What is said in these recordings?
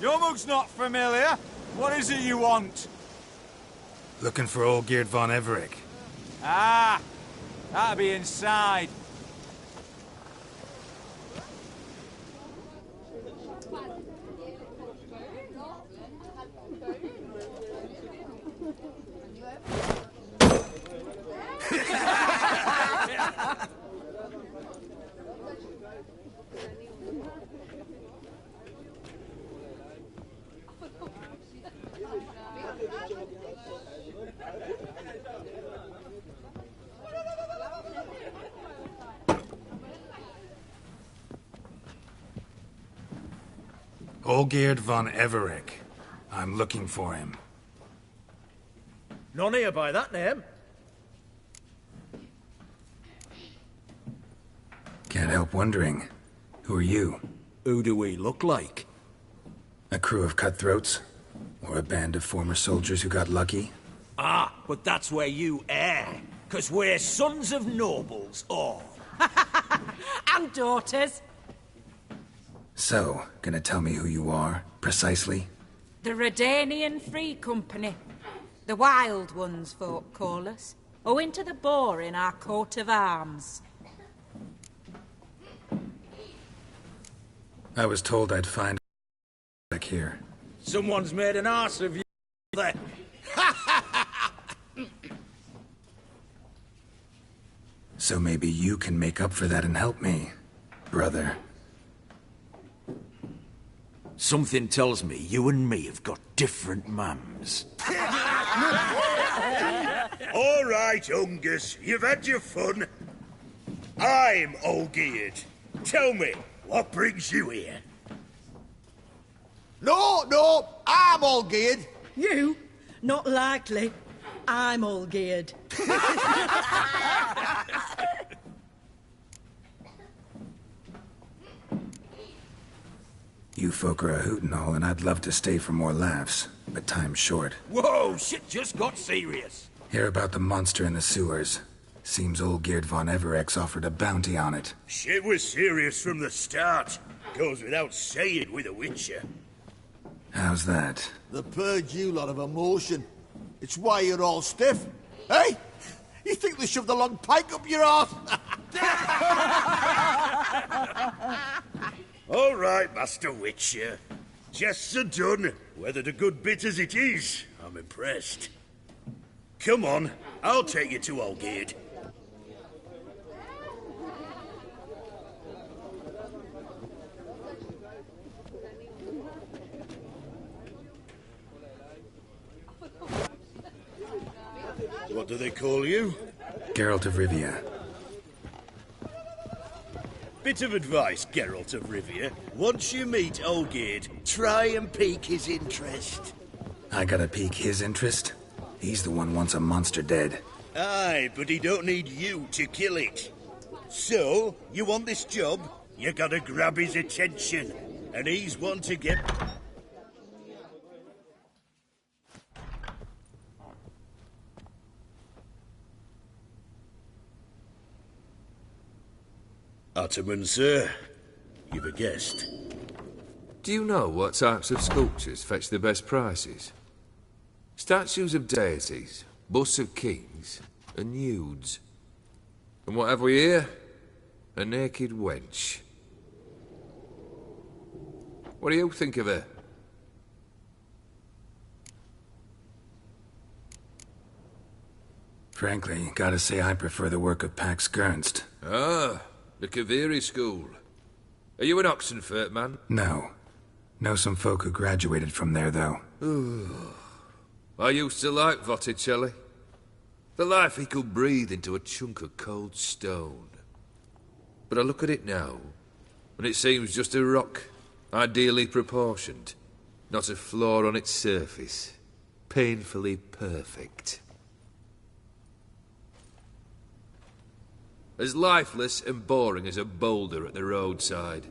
Your mug's not familiar. What is it you want? Looking for old Geert von Everich. Ah, that'll be inside. Olgierd von Everich. I'm looking for him. None here by that name. Can't help wondering. Who are you? Who do we look like? A crew of cutthroats? Or a band of former soldiers who got lucky? Ah, but that's where you err. 'Cause we're sons of nobles, all. And daughters. So, gonna tell me who you are, precisely? The Redanian Free Company. The Wild Ones, folk call us. Owing to the boar in our coat of arms. I was told I'd find back here. Someone's made an arse of you there. So maybe you can make up for that and help me, brother. Something tells me you and me have got different mums. All right, Ungus, you've had your fun. I'm Olgierd. Tell me, what brings you here? No, I'm all geared. You? Not likely. I'm all geared. You folk are a hoot and all, and I'd love to stay for more laughs, but time's short. Whoa, shit just got serious. Hear about the monster in the sewers. Seems old Geert von Everich offered a bounty on it. Shit was serious from the start. Goes without saying with a Witcher. How's that? The purge you lot of emotion. It's why you're all stiff. Hey? You think they shoved a long pike up your arse? All right, Master Witcher. Jests are done. Weathered a good bit as it is. I'm impressed. Come on, I'll take you to Olgierd. What do they call you? Geralt of Rivia. Bit of advice, Geralt of Rivia. Once you meet Olgierd, try and pique his interest. I gotta pique his interest? He's the one wants a monster dead. Aye, but he don't need you to kill it. So, you want this job? You gotta grab his attention. And he's one to get... Ottoman, sir. You've a guest. Do you know what types of sculptures fetch the best prices? Statues of deities, busts of kings, and nudes. And what have we here? A naked wench. What do you think of her? Frankly, gotta say I prefer the work of Pax Gernst. Ah, the Kaviri school. Are you an Oxenfurt man? No. Know some folk who graduated from there, though. I used to like Botticelli. The life he could breathe into a chunk of cold stone. But I look at it now, and it seems just a rock, ideally proportioned. Not a flaw on its surface. Painfully perfect. As lifeless and boring as a boulder at the roadside.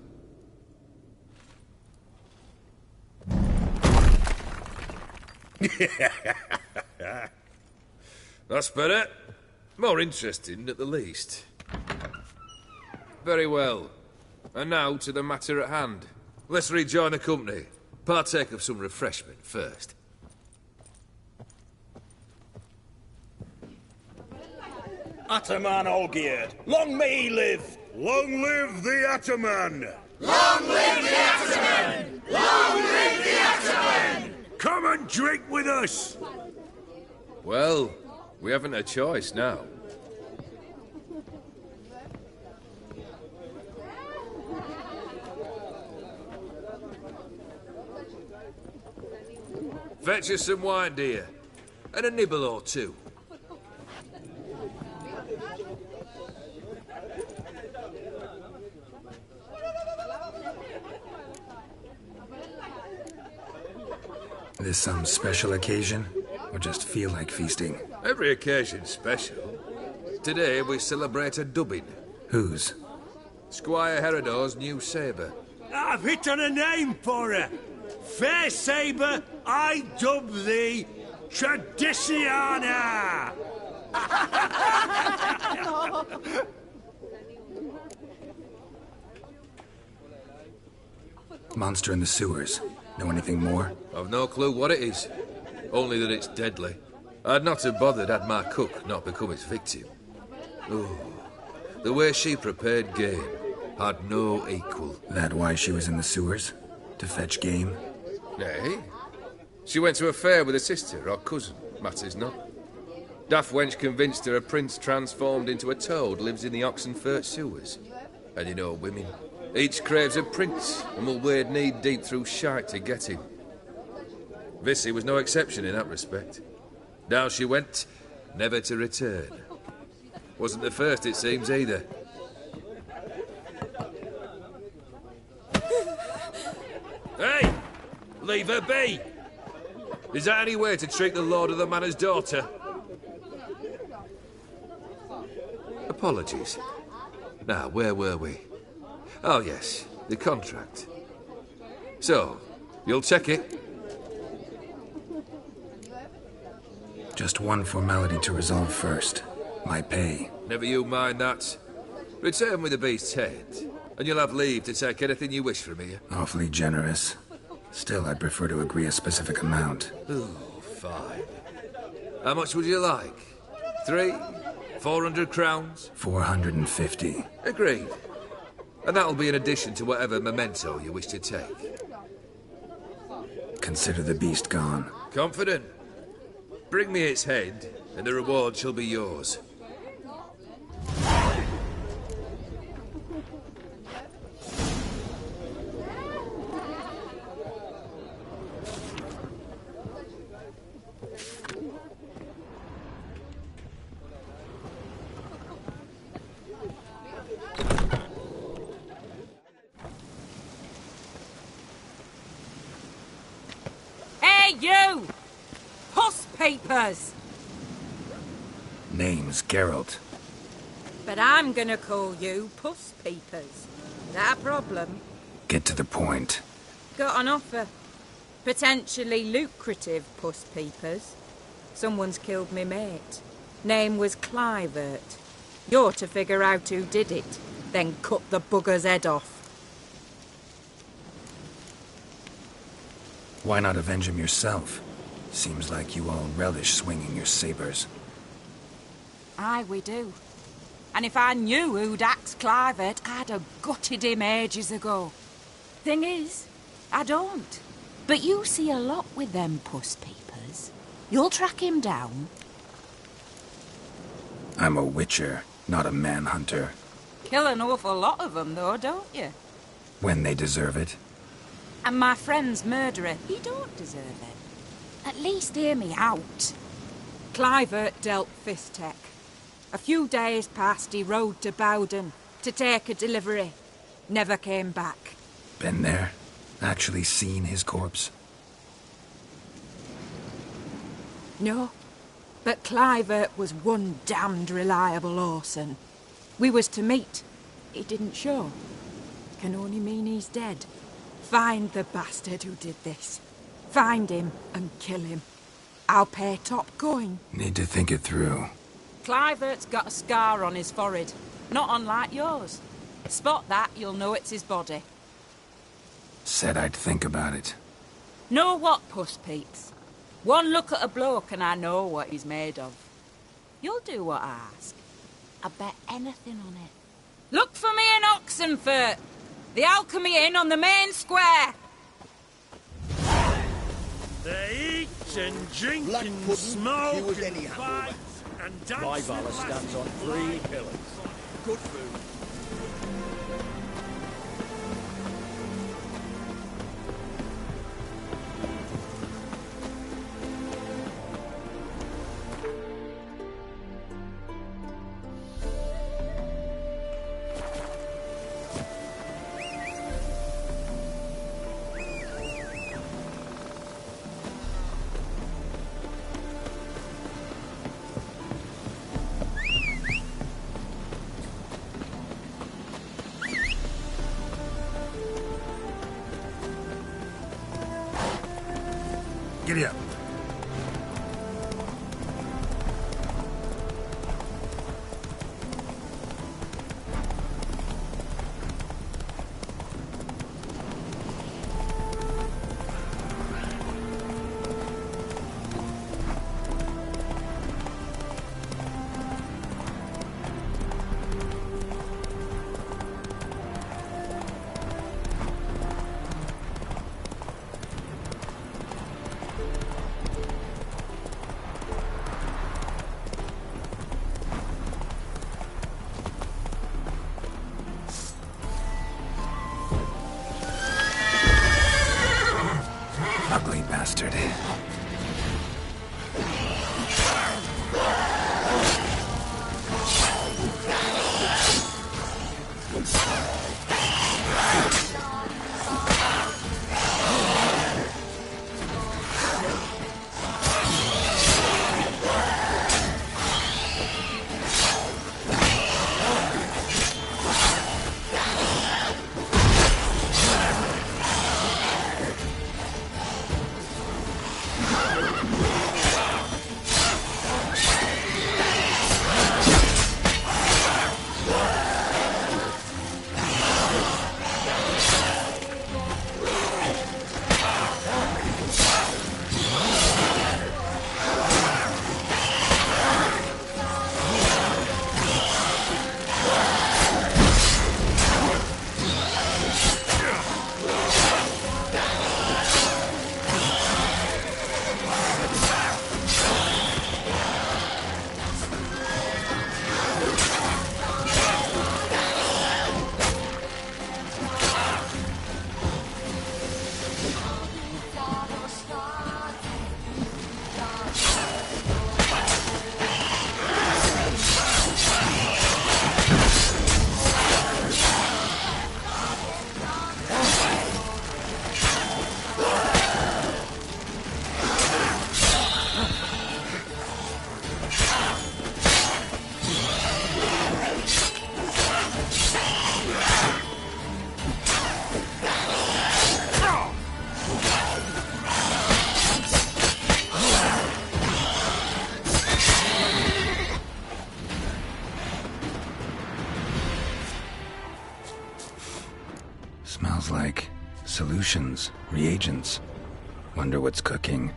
That's better. More interesting, at the least. Very well. And now to the matter at hand. Let's rejoin the company. partake of some refreshment first. Ataman Olgierd, long may he live! Long live the Ataman! Long live the Ataman! Long live the Ataman! Come and drink with us! Well, we haven't a choice now. Fetch us some wine, dear. And a nibble or two. This some special occasion? Or just feel like feasting? Every occasion's special. Today we celebrate a dubbing. Whose? Squire Herodor's new sabre. I've hit on a name for her. Fair Sabre, I dub thee Tradiciana! Monster in the sewers. Know anything more? I've no clue what it is. Only that it's deadly. I'd not have bothered had my cook not become its victim. Oh, the way she prepared game had no equal. That why she was in the sewers? To fetch game? Nay. She went to a fair with a sister or cousin, matters not. Daft wench convinced her a prince transformed into a toad lives in the Oxenfurt sewers. And you know women. Each craves a prince and will wade knee-deep through shite to get him. Vissy was no exception in that respect. Down she went, never to return. Wasn't the first, it seems, either. Hey! Leave her be! Is that any way to treat the lord of the manor's daughter? Apologies. Now, where were we? Oh, yes, the contract. So, you'll check it? Just one formality to resolve first. My pay. Never you mind that. Return with the beast's head, and you'll have leave to take anything you wish from here. Awfully generous. Still, I'd prefer to agree a specific amount. Oh, fine. How much would you like? 3? 400 crowns? 450. Agreed. And that'll be in addition to whatever memento you wish to take. Consider the beast gone. Confident? Bring me its head, and the reward shall be yours. Hey, you! Puss papers! Name's Geralt. But I'm gonna call you Puss Peepers. That a problem? Get to the point. Got an offer. Potentially lucrative Puss Peepers. Someone's killed me mate. Name was Clivert. You're to figure out who did it, then cut the bugger's head off. Why not avenge him yourself? Seems like you all relish swinging your sabers. Aye, we do. And if I knew who'd axed Clivert, I'd have gutted him ages ago. Thing is, I don't. But you see a lot with them Puss Peepers. You'll track him down. I'm a witcher, not a manhunter. Kill an awful lot of them, though, don't you? When they deserve it. And my friend's murderer, he don't deserve it. At least hear me out. Clivert dealt Fistek. A few days past, he rode to Bowden to take a delivery. Never came back. Been there? Actually seen his corpse? No, but Clivert was one damned reliable horseman. We was to meet. He didn't show. Can only mean he's dead. Find the bastard who did this. Find him and kill him. I'll pay top coin. Need to think it through. Clivert's got a scar on his forehead, not unlike yours. Spot that, you'll know it's his body. Said I'd think about it. Know what, Puss Peeps? One look at a bloke and I know what he's made of. You'll do what I ask. I bet anything on it. Look for me in Oxenfurt! The Alchemy Inn on the main square! They eat and drink Black and pudding, smoke he was and anyhow, fight and dance. My and valor laugh. stands on 3 pillars. Good food. Giddy up. Ugly bastard. Smells like solutions, reagents. Wonder what's cooking.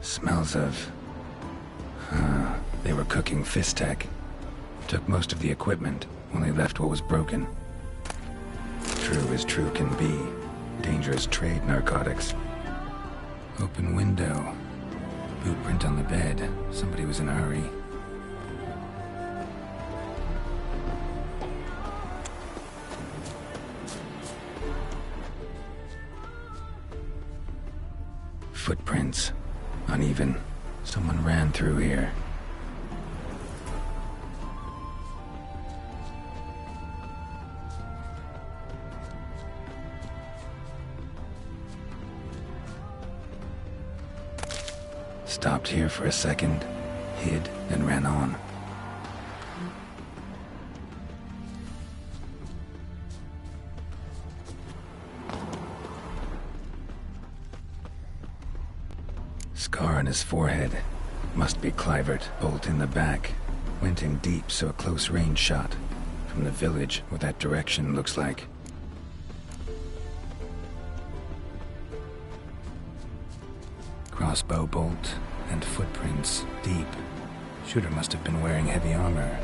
Smells of... they were cooking Fistek. Took most of the equipment. only left what was broken. True as true can be. Dangerous trade narcotics. Open window. Boot print on the bed. Somebody was in a hurry. Footprints. Uneven. Someone ran through here. Stopped here for a second, hid, then ran on. Scar on his forehead. Must be Clivert. Bolt in the back. Went in deep, so a close range shot. From the village, what that direction looks like. Crossbow bolt and footprints deep. Shooter must have been wearing heavy armor.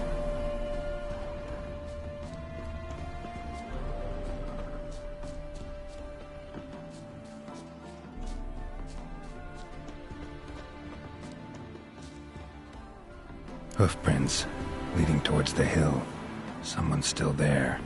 Hoofprints leading towards the hill. Someone's still there.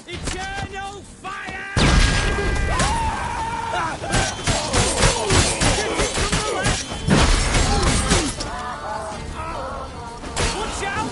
Eternal fire! Watch out!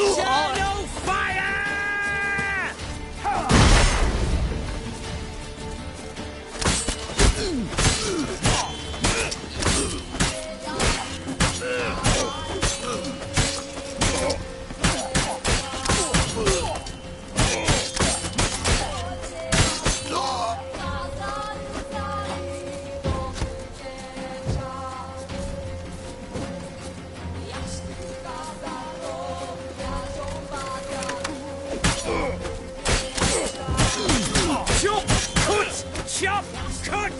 Eternal fire! Chop! Cut! Chop! Cut!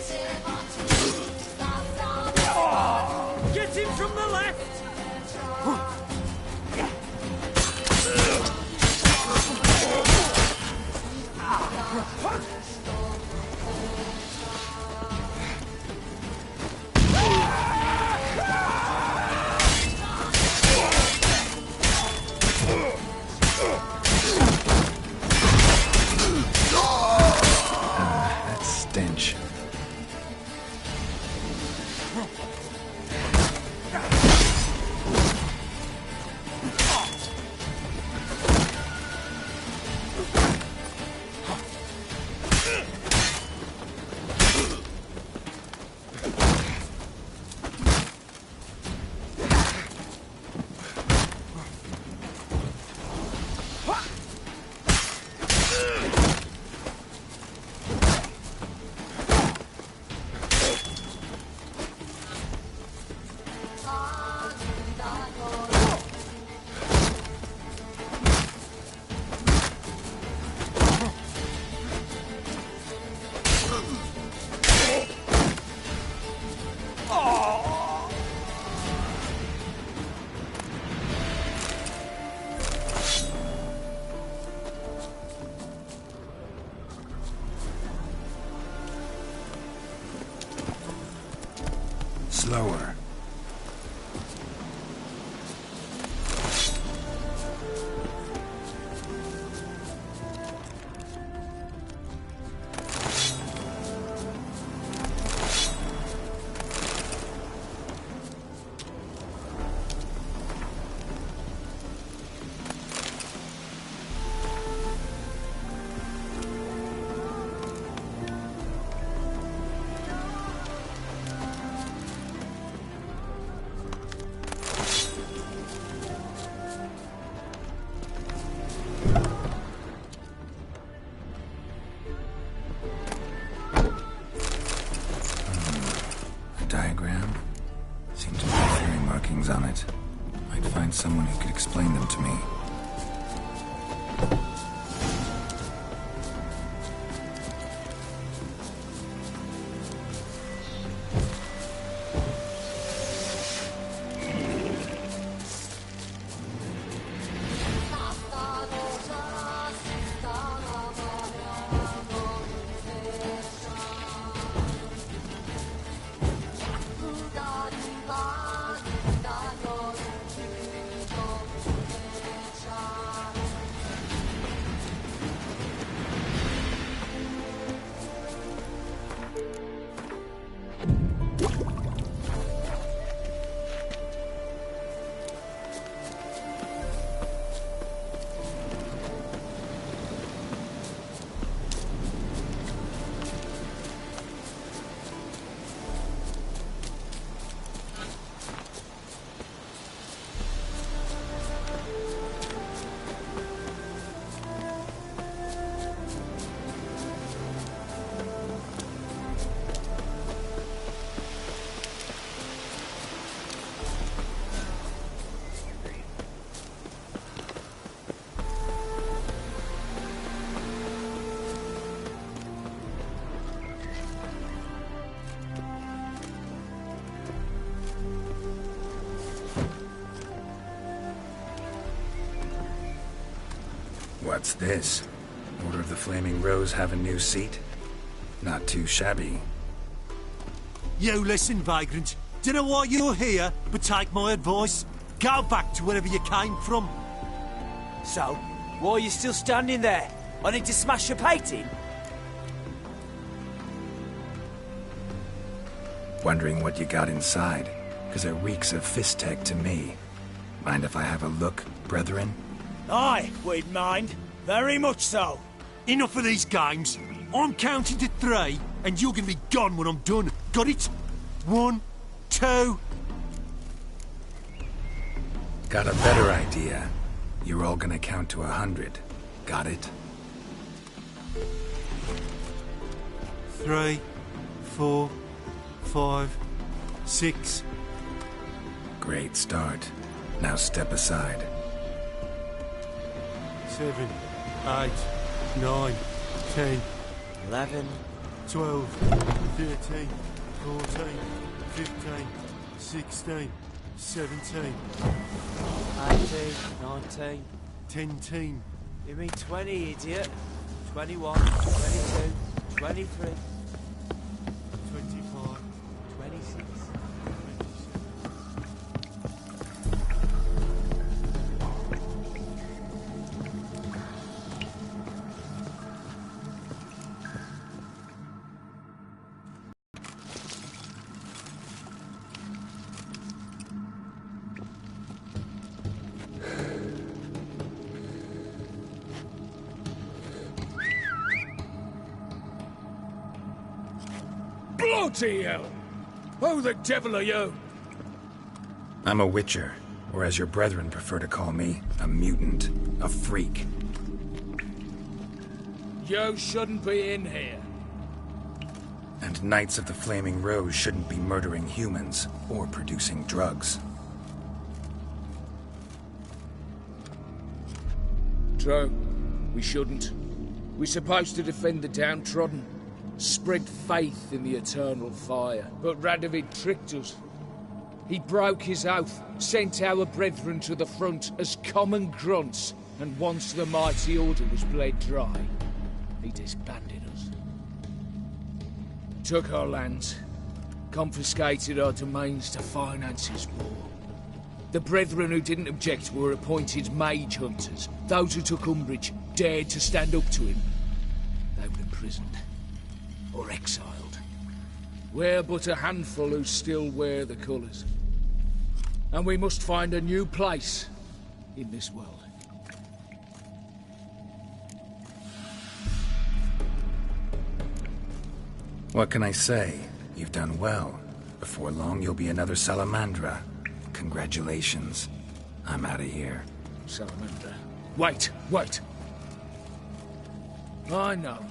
Get him from the left! That stench. Slower. find someone who could explain them to me. What's this? Order of the Flaming Rose have a new seat? Not too shabby. You listen, vagrant. Dunno why you're here, but take my advice. Go back to wherever you came from. So, why are you still standing there? I need to smash your painting? Wondering what you got inside, because it reeks of fist tech to me. Mind if I have a look, brethren? Aye, we'd mind. Very much so. Enough of these games. I'm counting to 3, and you're gonna be gone when I'm done. Got it? 1, 2... Got a better idea. You're all gonna count to 100. Got it? 3, 4, 5, 6... Great start. Now step aside. 7, 8, 9, 10, 11, 12, 13, 14, 15, 16, 17, 18, 19... 10. You mean 20, idiot? 21, 22, 23... 25, 26... Bloody hell! Who the devil are you? I'm a witcher, or as your brethren prefer to call me, a mutant, a freak. You shouldn't be in here. And Knights of the Flaming Rose shouldn't be murdering humans or producing drugs. True. We shouldn't. We're supposed to defend the downtrodden. Spread faith in the eternal fire. But Radovid tricked us. He broke his oath, sent our brethren to the front as common grunts, and once the mighty order was bled dry, he disbanded us. Took our lands, confiscated our domains to finance his war. The brethren who didn't object were appointed mage hunters. Those who took umbrage dared to stand up to him. They were imprisoned. Or exiled. We're but a handful who still wear the colours. And we must find a new place in this world. What can I say? You've done well. Before long, you'll be another Salamandra. Congratulations. I'm out of here. Salamander. Wait! I know you.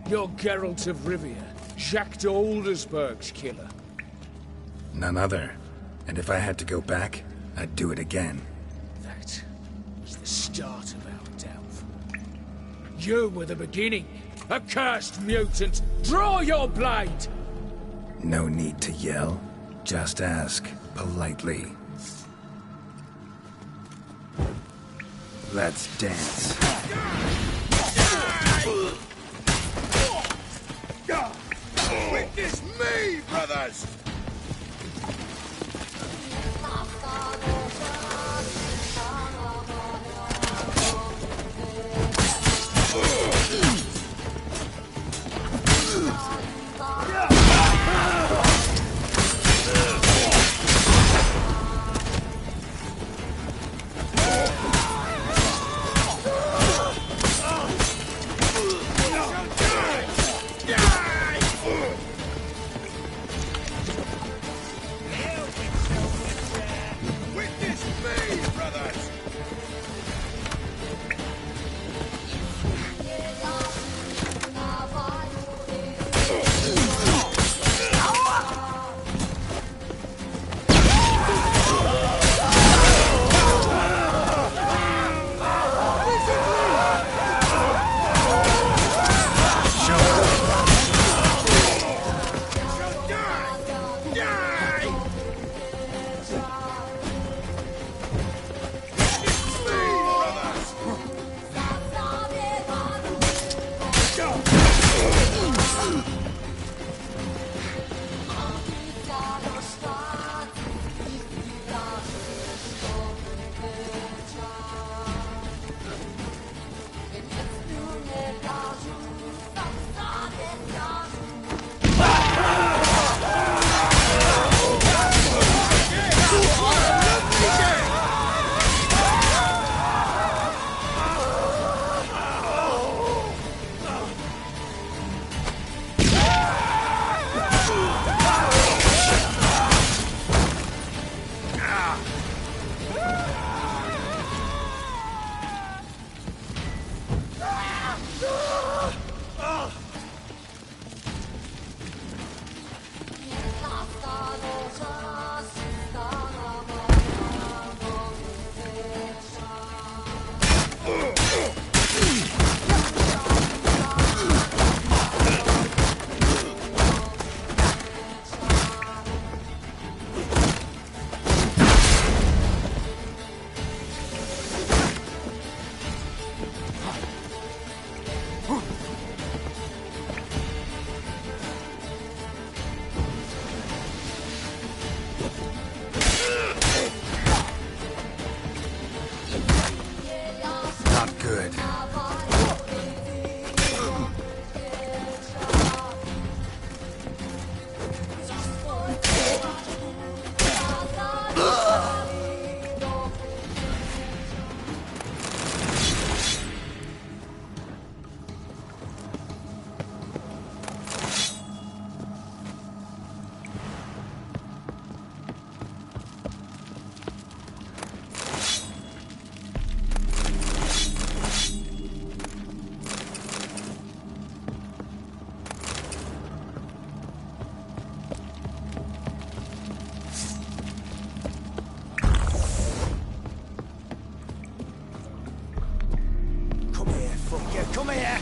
You're Geralt of Rivia, Jacques d'Aldersberg's killer. None other. And if I had to go back, I'd do it again. That was the start of our downfall. You were the beginning. Accursed mutant! Draw your blade! No need to yell. Just ask, politely. Let's dance. Witness me, brothers! Come here!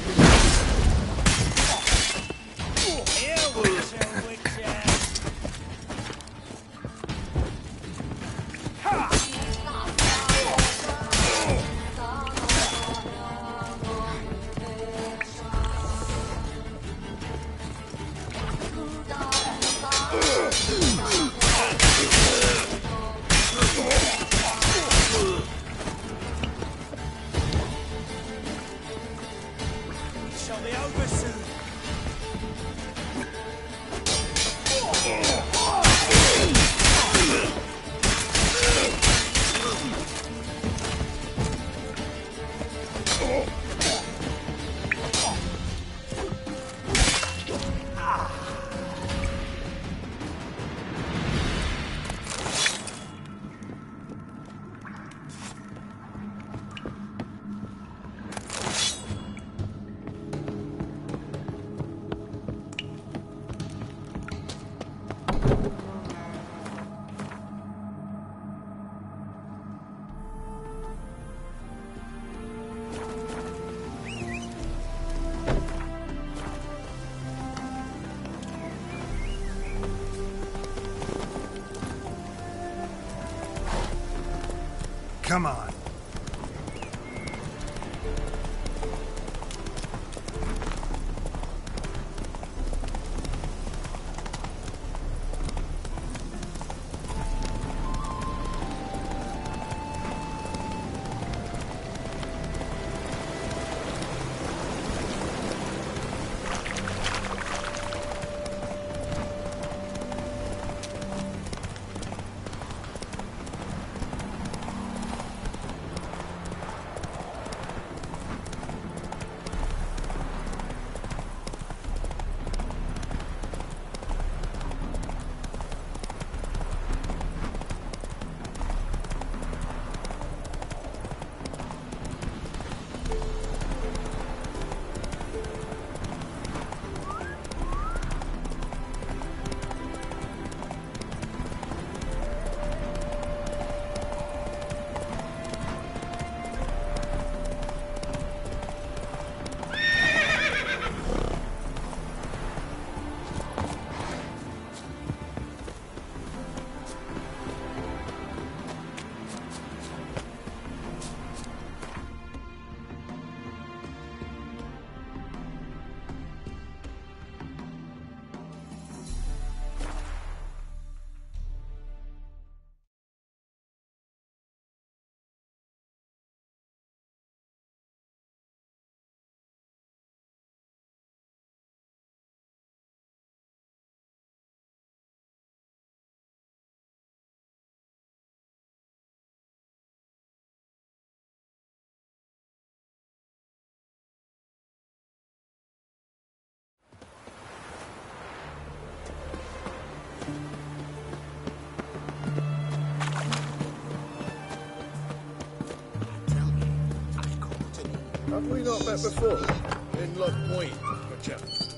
Come on. Have we not met before? In Lock Point, perchance?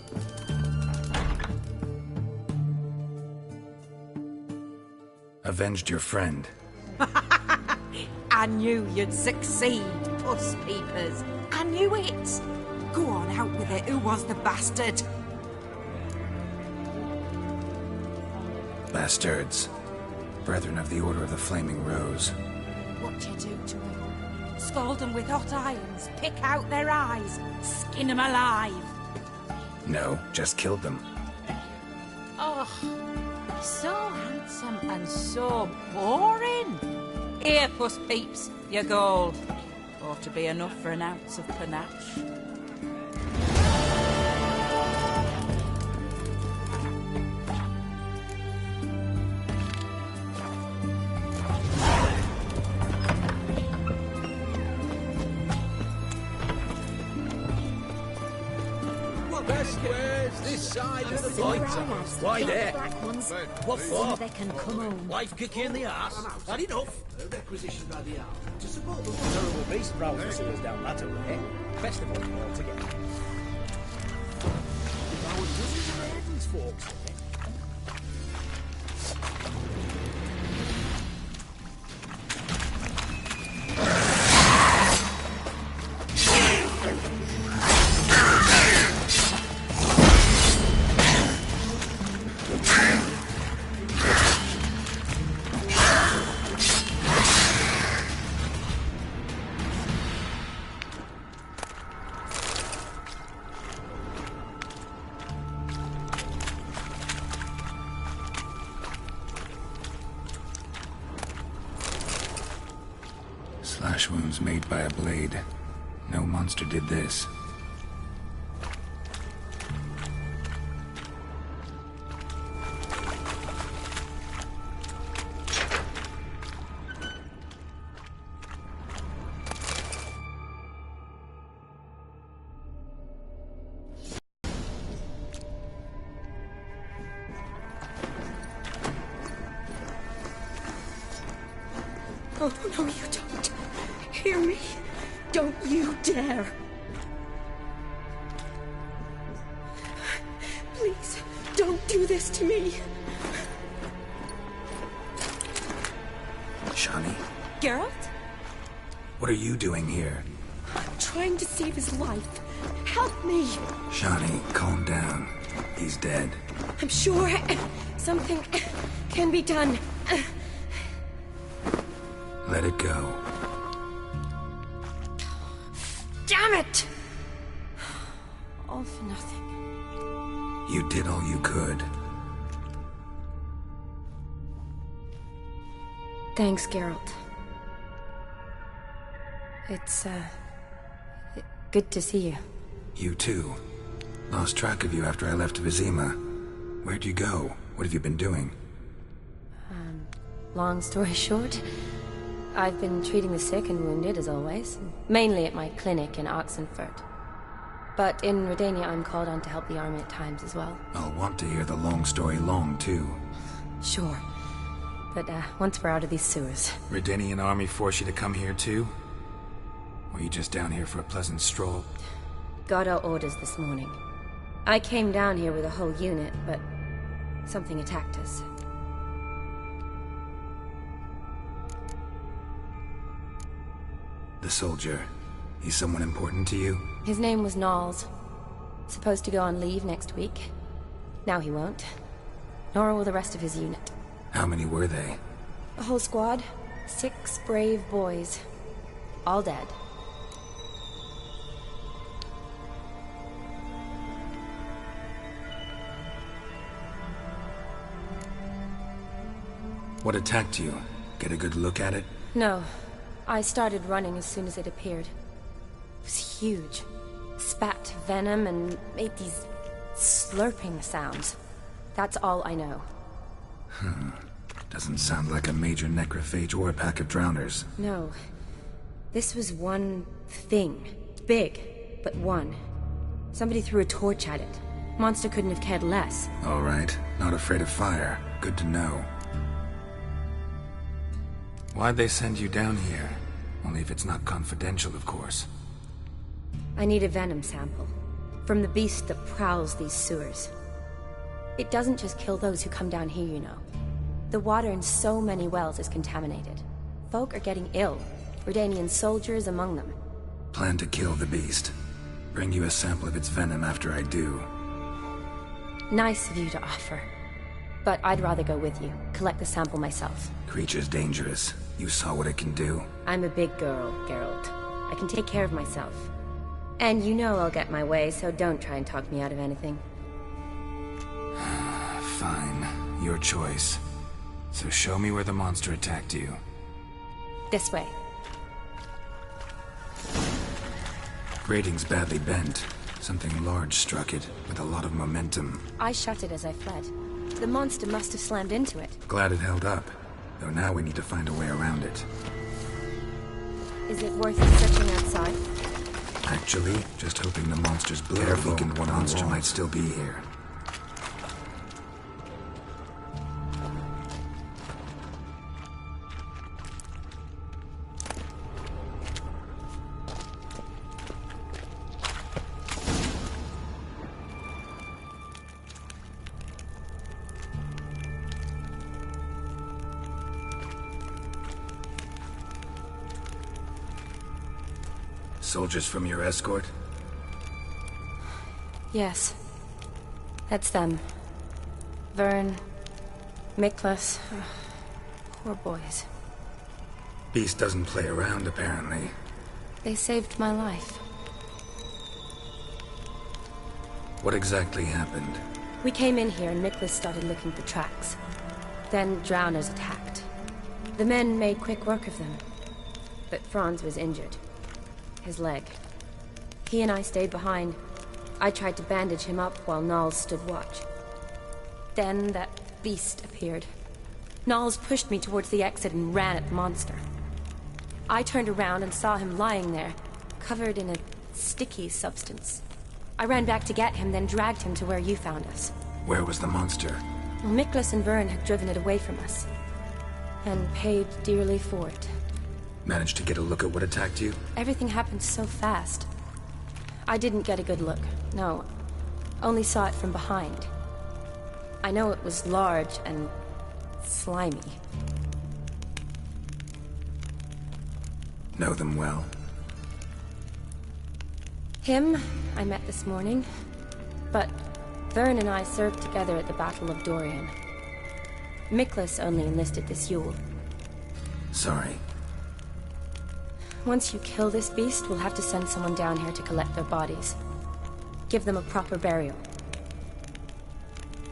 Avenged your friend. I knew you'd succeed, puss peepers. I knew it. Go on, out with it. Who was the bastard? Bastards. Brethren of the Order of the Flaming Rose. What you do to them? Scald them with hot irons, pick out their eyes, skin them alive. No, just killed them. Oh, so handsome and so boring. Here, puss peeps, your gold. Ought to be enough for an ounce of panache. Where's this side of the fight? Why there? What for? They can come home. Life kick you in the arse? Had enough? Requisitioned by the army to support the Terrible beast prowls and sewers down that way. Best of all altogether. Now, dozens of maidens, folks. Slash wounds made by a blade. No monster did this. Oh, no, you don't. Hear me? Don't you dare. Please, don't do this to me. Shani, Geralt? what are you doing here? I'm trying to save his life. Help me. Shani, calm down. He's dead. I'm sure something can be done. Let it go. Damn it! All for nothing. You did all you could. Thanks, Geralt. It's, good to see you. You too. Lost track of you after I left Vizima. Where'd you go? What have you been doing? Long story short, I've been treating the sick and wounded, as always. Mainly at my clinic in Oxenfurt. But in Redania, I'm called on to help the army at times as well. I'll want to hear the long story long, too. Sure. But, once we're out of these sewers... Redanian army force you to come here, too? Or are you just down here for a pleasant stroll? Got our orders this morning. I came down here with a whole unit, but... something attacked us. The soldier. He's someone important to you? His name was Knowles. Supposed to go on leave next week. Now he won't. Nor will the rest of his unit. How many were they? A whole squad. 6 brave boys. All dead. What attacked you? Get a good look at it? No. I started running as soon as it appeared. It was huge. Spat venom and made these slurping sounds. That's all I know. Doesn't sound like a major necrophage or a pack of drowners. No. This was one thing. Big, but one. Somebody threw a torch at it. Monster couldn't have cared less. All right. Not afraid of fire. Good to know. Why'd they send you down here? Only if it's not confidential, of course. I need a venom sample. From the beast that prowls these sewers. It doesn't just kill those who come down here, you know. The water in so many wells is contaminated. Folk are getting ill. Redanian soldiers among them. Plan to kill the beast. Bring you a sample of its venom after I do. Nice of you to offer. But I'd rather go with you. Collect the sample myself. Creature's dangerous. You saw what it can do. I'm a big girl, Geralt. I can take care of myself. And you know I'll get my way, so don't try and talk me out of anything. Fine. Your choice. So show me where the monster attacked you. This way. Grating's badly bent. Something large struck it, with a lot of momentum. I shut it as I fled. The monster must have slammed into it. Glad it held up. Though now we need to find a way around it. Is it worth searching outside? Actually, just hoping the monster's blood weakened one monster might still be here. Soldiers from your escort? Yes. That's them. Vern, Miklas. Poor boys. Beast doesn't play around, apparently. They saved my life. What exactly happened? We came in here and Miklas started looking for tracks. Then drowners attacked. The men made quick work of them. But Franz was injured. His leg. He and I stayed behind. I tried to bandage him up while Knowles stood watch. Then that beast appeared. Knowles pushed me towards the exit and ran at the monster. I turned around and saw him lying there, covered in a sticky substance. I ran back to get him, then dragged him to where you found us. Where was the monster? Well, Miklas and Vern had driven it away from us. And paid dearly for it. Managed to get a look at what attacked you? Everything happened so fast. I didn't get a good look, no. Only saw it from behind. I know it was large and slimy. Know them well? Him, I met this morning. But Vern and I served together at the Battle of Dorian. Miklas only enlisted this Yule. Sorry. Once you kill this beast, we'll have to send someone down here to collect their bodies. Give them a proper burial.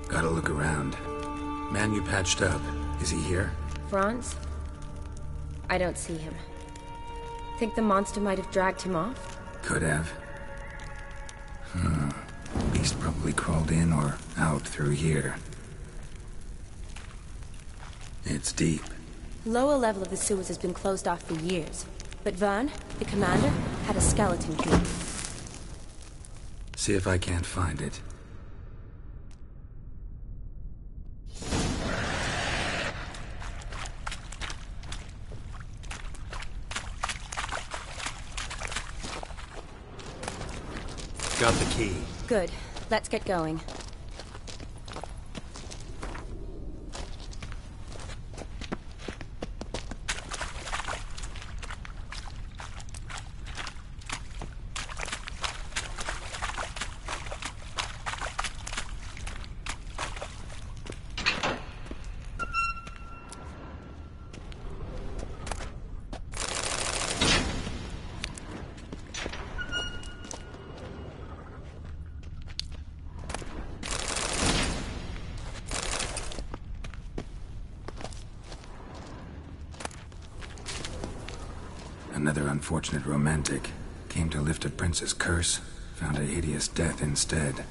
Gotta look around. Man you patched up, is he here? Franz? I don't see him. Think the monster might have dragged him off? Could have. Beast probably crawled in or out through here. It's deep. Lower level of the sewers has been closed off for years. But Vern, the commander, had a skeleton key. See if I can't find it. Got the key. Good. Let's get going. Another unfortunate romantic. Came to lift a prince's curse, found a hideous death instead.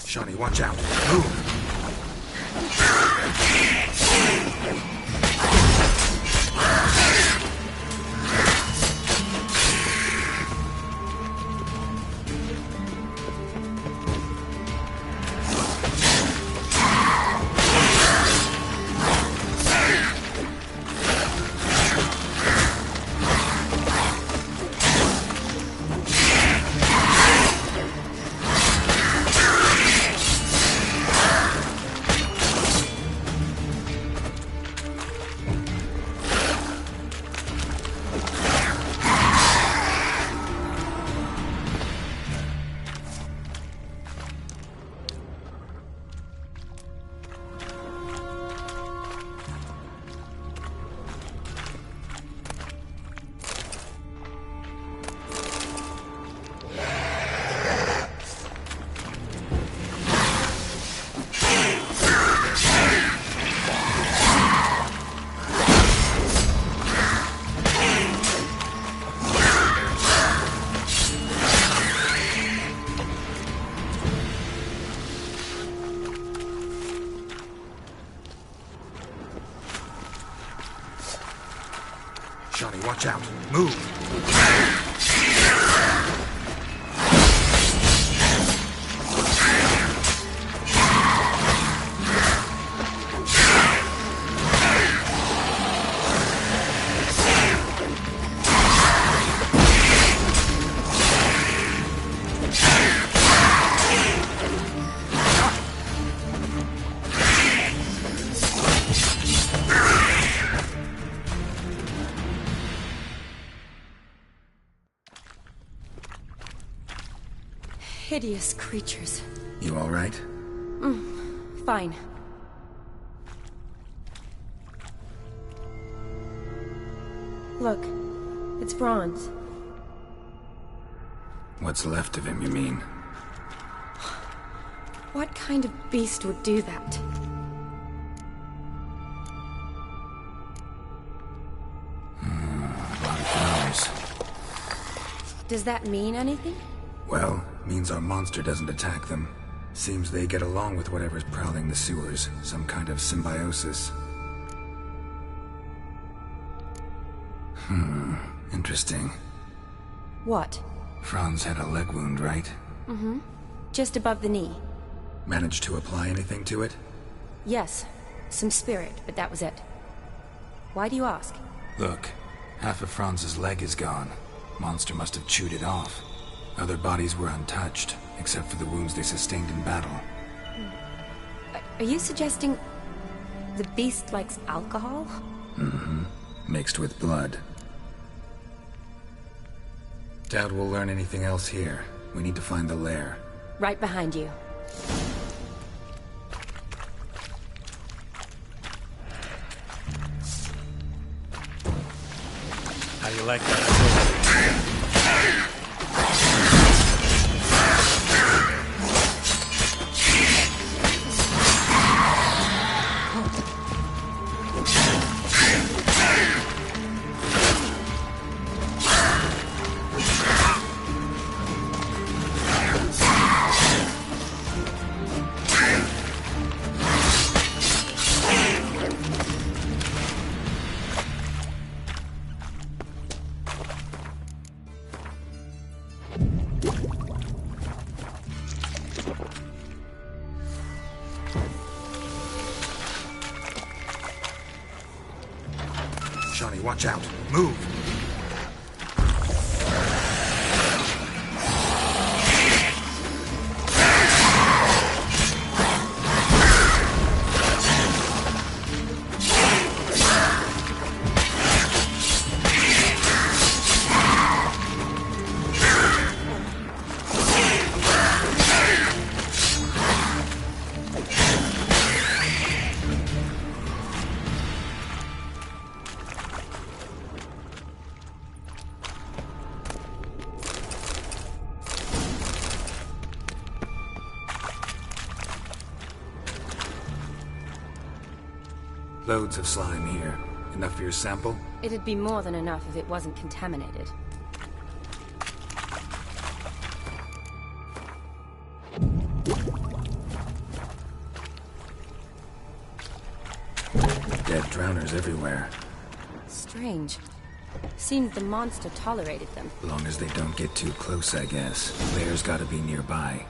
Shawnee, watch out! Move! Shawnee, watch out! Move! Hideous creatures. You all right? Fine. Look, it's Franz. What's left of him, you mean? What kind of beast would do that? A lot of flowers. Does that mean anything? Well, means our monster doesn't attack them. Seems they get along with whatever's prowling the sewers. Some kind of symbiosis. Interesting. What? Franz had a leg wound, right? Just above the knee. Managed to apply anything to it? Yes. Some spirit, but that was it. Why do you ask? Look, half of Franz's leg is gone. Monster must have chewed it off. Other bodies were untouched, except for the wounds they sustained in battle. Are you suggesting the beast likes alcohol? Mixed with blood. Doubt we'll learn anything else here. We need to find the lair. Right behind you. How you like that? Johnny, watch out. Move. Loads of slime here. Enough for your sample? It'd be more than enough if it wasn't contaminated. Dead drowners everywhere. Strange. Seems the monster tolerated them. Long as they don't get too close, I guess. Lairs gotta be nearby.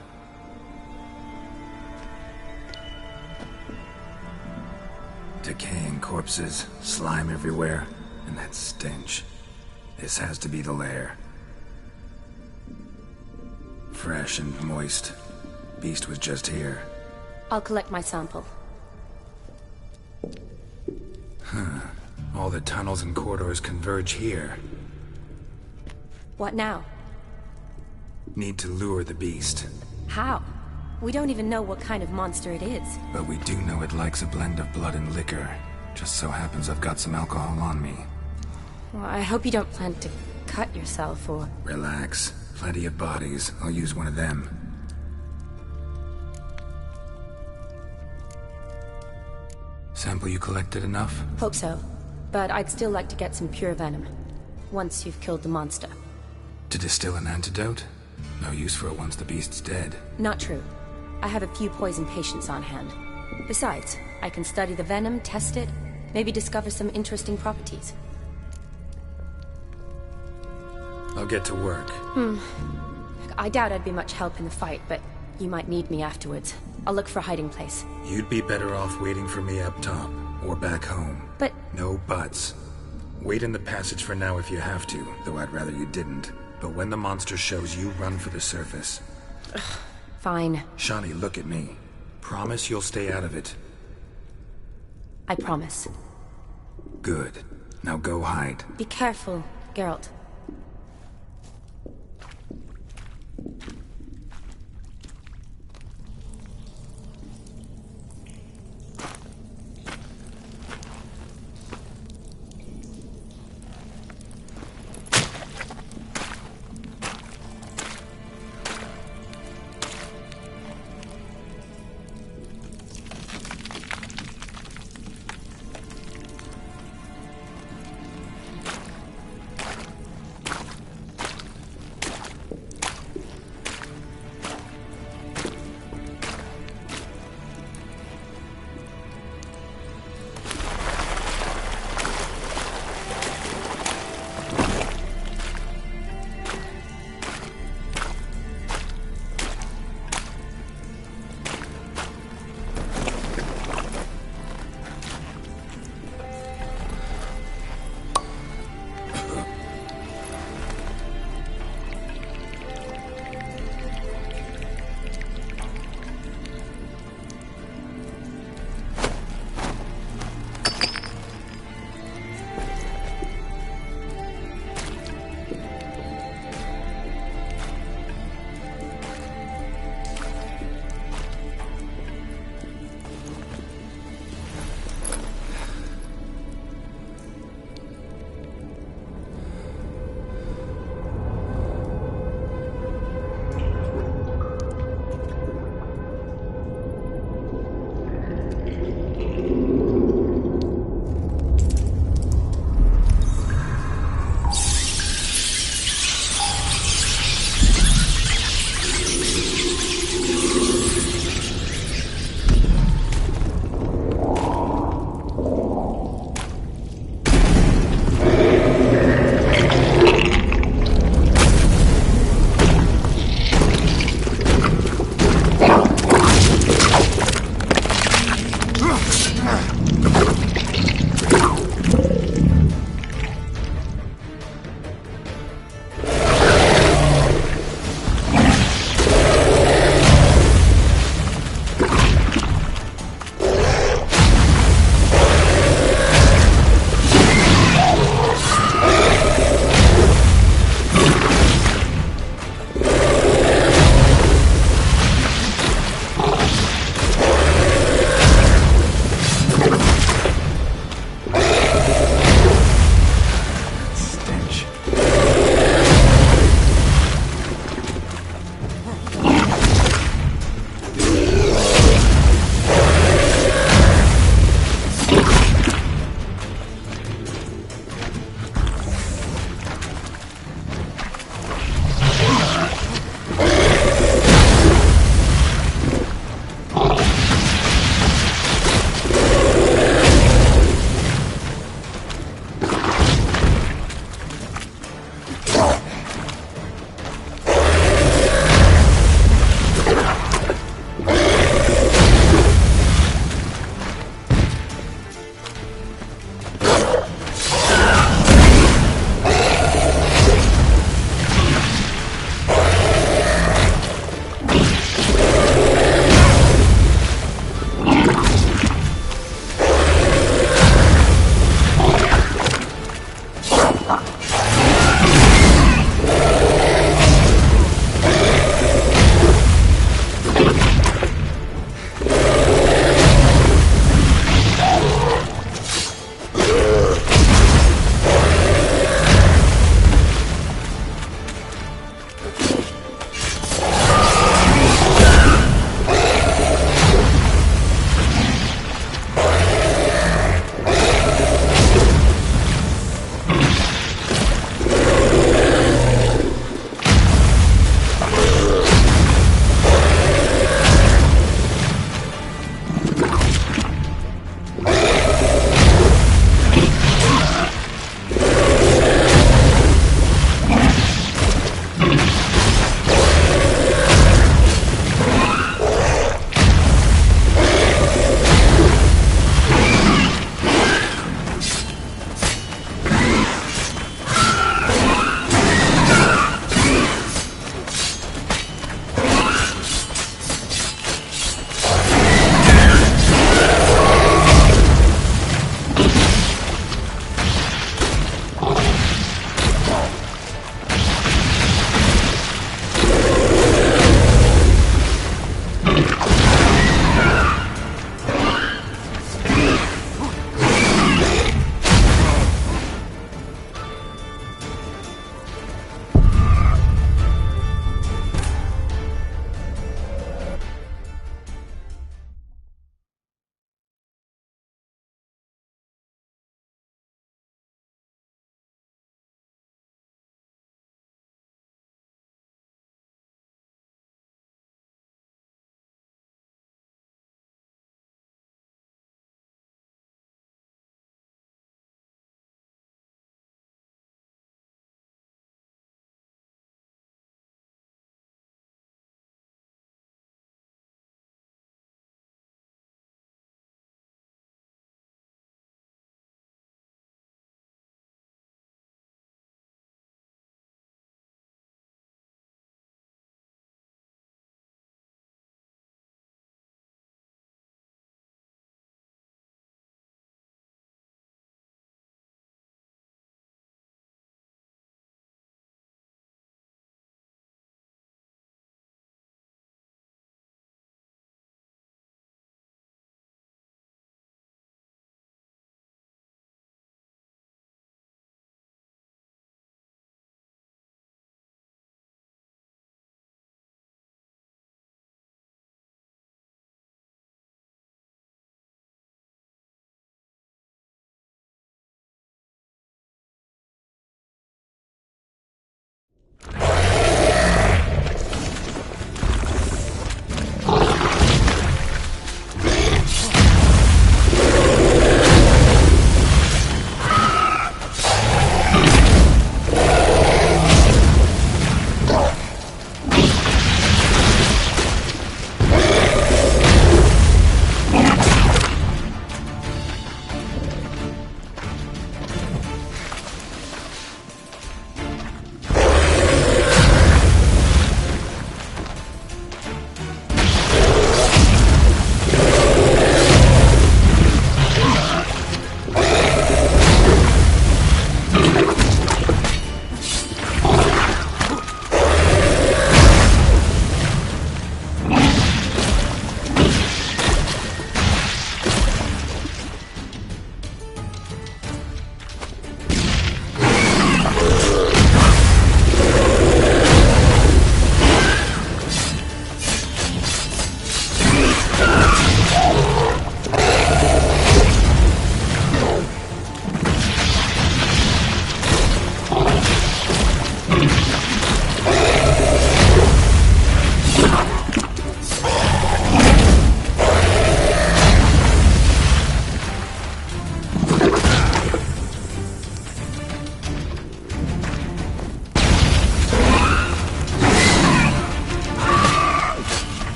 Decaying corpses, slime everywhere, and that stench. This has to be the lair. Fresh and moist. Beast was just here. I'll collect my sample. Huh. All the tunnels and corridors converge here. What now? Need to lure the beast. How? We don't even know what kind of monster it is. But we do know it likes a blend of blood and liquor. Just so happens I've got some alcohol on me. Well, I hope you don't plan to cut yourself or... Relax. Plenty of bodies. I'll use one of them. Sample you collected enough? Hope so. But I'd still like to get some pure venom. Once you've killed the monster. To distill an antidote? No use for it once the beast's dead. Not true. I have a few poison patients on hand. Besides, I can study the venom, test it, maybe discover some interesting properties. I'll get to work. I doubt I'd be much help in the fight, but you might need me afterwards. I'll look for a hiding place. You'd be better off waiting for me up top, or back home. But... No buts. Wait in the passage for now if you have to, though I'd rather you didn't. But when the monster shows you, run for the surface. Fine. Shani, look at me. Promise you'll stay out of it. I promise. Good. Now go hide. Be careful, Geralt.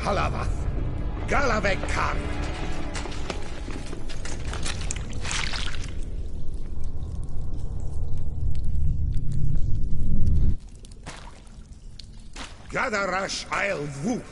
Halavath, Galavek Kar. Gadarash Isle Woot.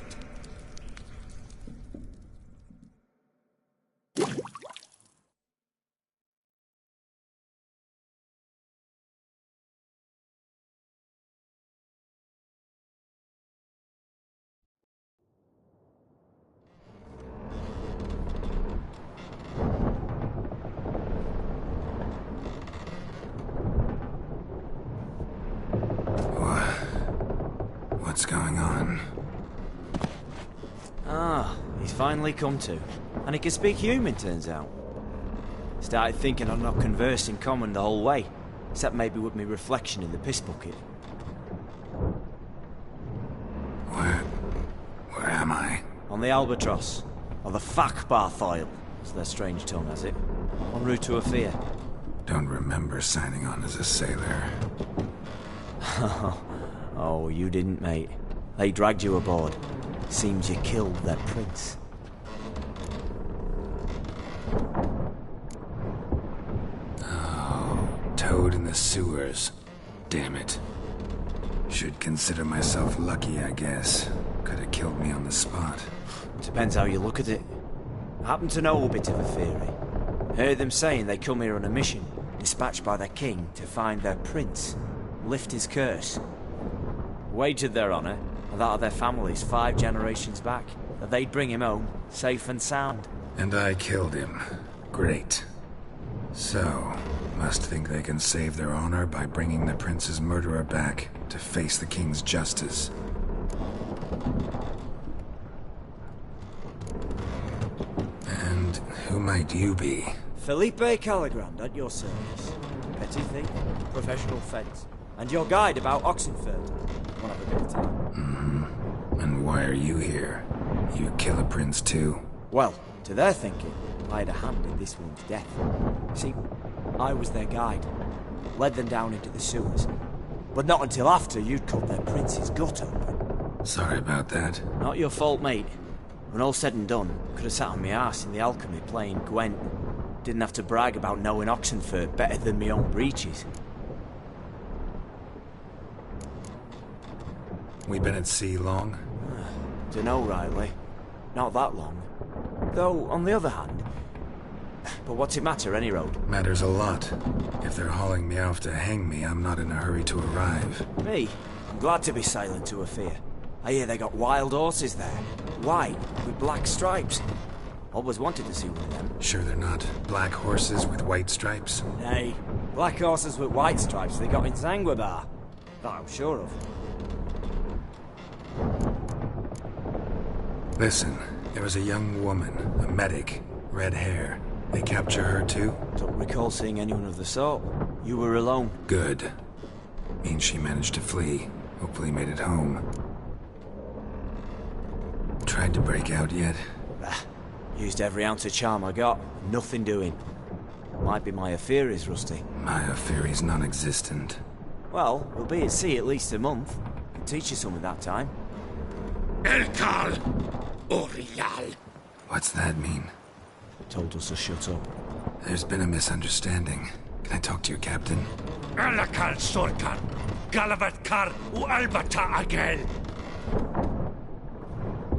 What's going on? Ah, he's finally come to. And he can speak human, turns out. Started thinking I'd not conversed in common the whole way, except maybe with me reflection in the piss bucket. Where am I? On the Albatross, or the Fakbarthoil, as their strange tongue has it, en route to Afir. Don't remember signing on as a sailor. Oh, you didn't, mate. They dragged you aboard. Seems you killed their prince. Oh, toad in the sewers. Damn it. Should consider myself lucky, I guess. Could have killed me on the spot. Depends how you look at it. I happen to know a bit of a theory. Heard them saying they come here on a mission, dispatched by their king to find their prince, lift his curse. Wagered their honour, and that of their families 5 generations back, that they'd bring him home, safe and sound. And I killed him. Great. So, must think they can save their honor by bringing the prince's murderer back to face the king's justice. And who might you be? Felipe Caligrand at your service. Petty thief, professional fence, and your guide about Oxenford. Want to have a bit of time? Mm-hmm. And why are you here? You kill a prince too? Well, to their thinking, I had a hand in this one's death. See, I was their guide. Led them down into the sewers. But not until after you'd cut their prince's gut open. Sorry about that. Not your fault, mate. When all said and done, could have sat on my arse in the alchemy playing Gwent. Didn't have to brag about knowing Oxenford better than my own breeches. We been at sea long? Dunno rightly. Not that long. Though, on the other hand... But what's it matter, any road? Matters a lot. If they're hauling me off to hang me, I'm not in a hurry to arrive. Me? I'm glad to be sailing to Afir. I hear they got wild horses there. White, with black stripes. Always wanted to see one of them. Sure they're not black horses with white stripes? Nay, black horses with white stripes they got in Zanguebar. That I'm sure of. Listen, there was a young woman, a medic, red hair. They capture her too? Don't recall seeing anyone of the sort. You were alone. Good. Means she managed to flee. Hopefully made it home. Tried to break out yet? Used every ounce of charm I got. Nothing doing. Might be my Afiri's rusty. My Afiri's non-existent. Well, we'll be at sea at least a month. Can teach you something that time. Elkal Orial. What's that mean? Told us to shut up. There's been a misunderstanding. Can I talk to your captain? Alakal Sorkan. Galavat Kar U Albata Agel.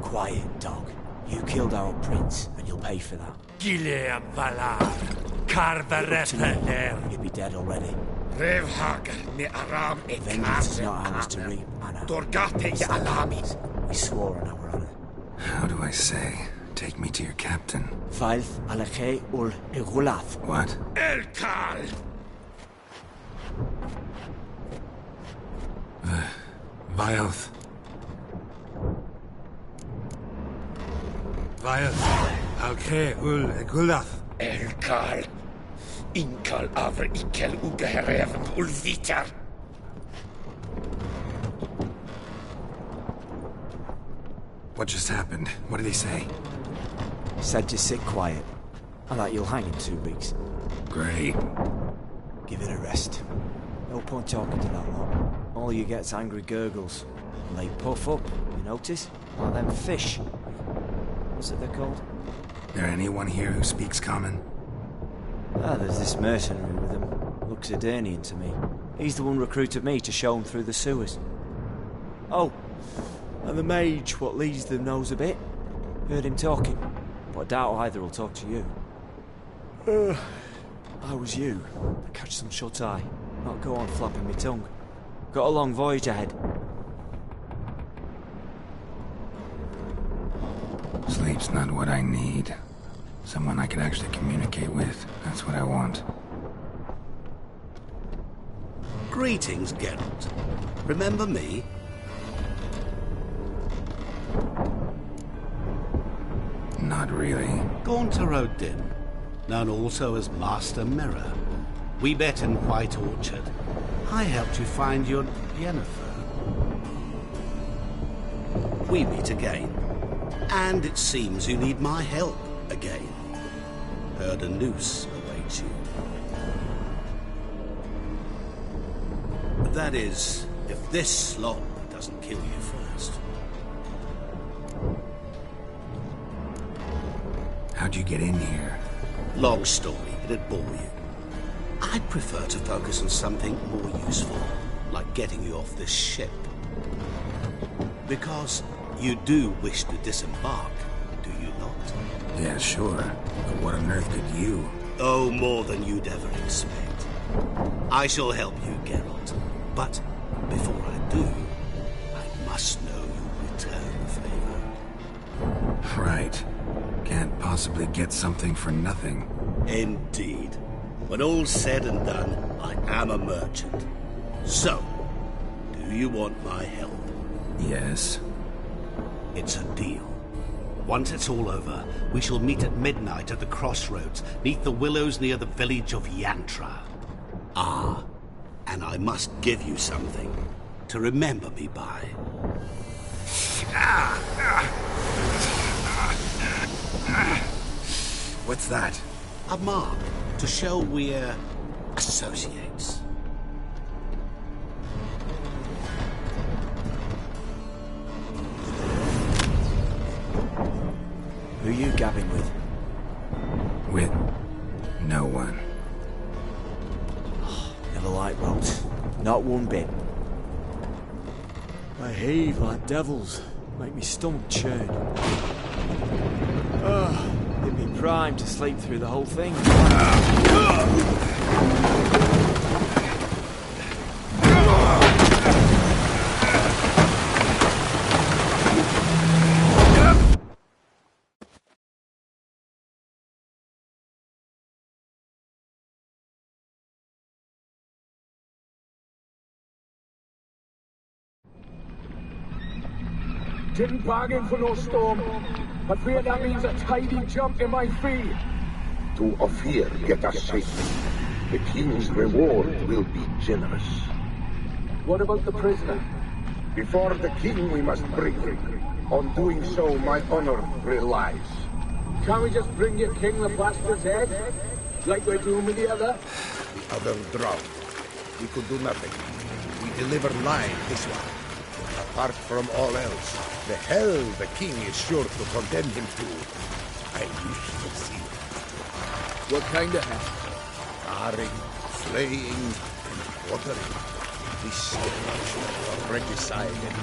Quiet, dog. You killed our prince, and you'll pay for that. Gileam Valar. Carvarepeler. You'd be dead already. Revhagar ni Aram e Vengeance is not ours to reap, Anna. Dorgate ya Alamis. We swore on our honor. How do I say? Take me to your captain. Failth Alakhe ul Igulath. What? Elkal! Vilth. Vilth. Alkhe ul Igulath. Elkal. Inkal avr ikel ugeherevn ulvitar. What just happened? What did he say? Said to sit quiet, and that you'll hang in 2 weeks. Great. Give it a rest. No point talking to that lot. All you get's angry gurgles. And they puff up, you notice? Like them fish What's it they're called? There anyone here who speaks common? Ah, there's this mercenary with him. Looks Edirnian to me. He's the one recruited me to show him through the sewers. Oh, and the mage what leads them knows a bit. Heard him talking, but I doubt either will talk to you. I was you. Catch some shut-eye. Not go on flapping my tongue. Got a long voyage ahead. Sleep's not what I need. Someone I can actually communicate with. That's what I want. Greetings, Geralt. Remember me? Not really. Gaunter Odin, known also as Master Mirror. We met in White Orchard. I helped you find your Yennefer. We meet again. And it seems you need my help again. Heard a noose awaits you. That is, if this slot doesn't kill you first. How'd you get in here? Long story, it'd bore you. I'd prefer to focus on something more useful, like getting you off this ship. Because you do wish to disembark, do you not? Yeah, sure. But what on earth could you? Oh, more than you'd ever expect. I shall help you, Geralt. But before I do, I must know you return the favor. Right. Can't possibly get something for nothing. Indeed. When all's said and done, I am a merchant. So, do you want my help? Yes. It's a deal. Once it's all over, we shall meet at midnight at the crossroads, neath the willows near the village of Yantra. Ah, and I must give you something to remember me by. What's that? A mark to show we're associates. Who you gabbing with? With no one. Never liked roads. Not one bit. They heave like devils. Make me stomach churn. It'd be prime to sleep through the whole thing. Didn't bargain for no storm. I fear that means a tidy jump in my fee. To Ophir, get us safely. The king's reward will be generous. What about the prisoner? Before the king we must bring him. On doing so, my honor relies. Can't we just bring your king the bastard's head? Like we're doing with the other? The other drowned. We could do nothing. We deliver live this one. Apart from all else, the hell the king is sure to condemn him to. I wish to see it. What kind of hell? Scarring, flaying, and quartering. This generation of regicide and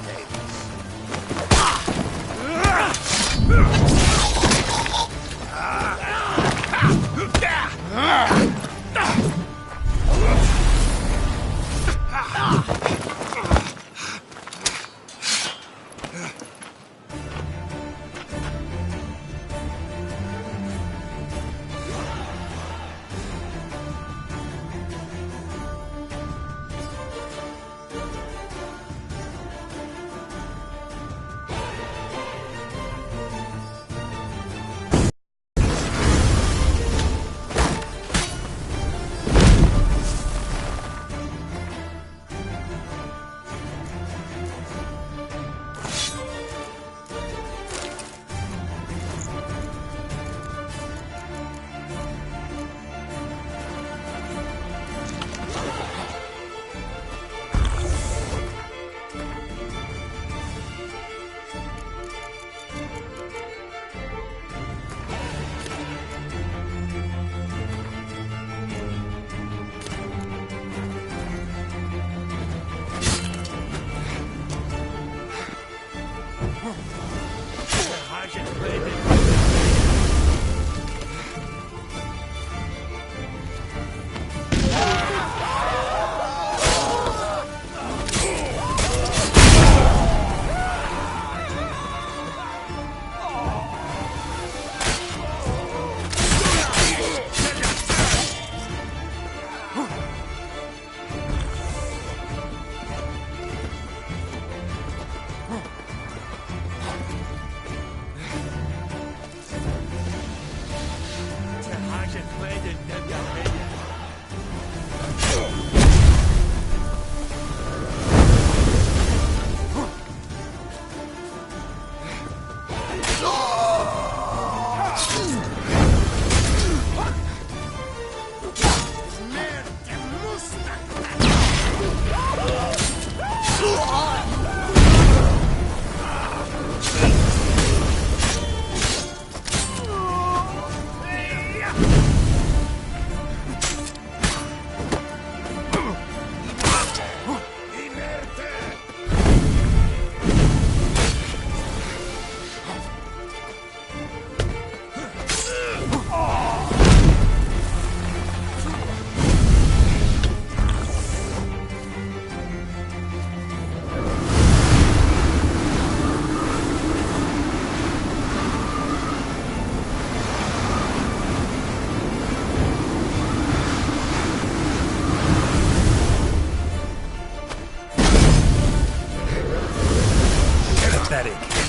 cleric.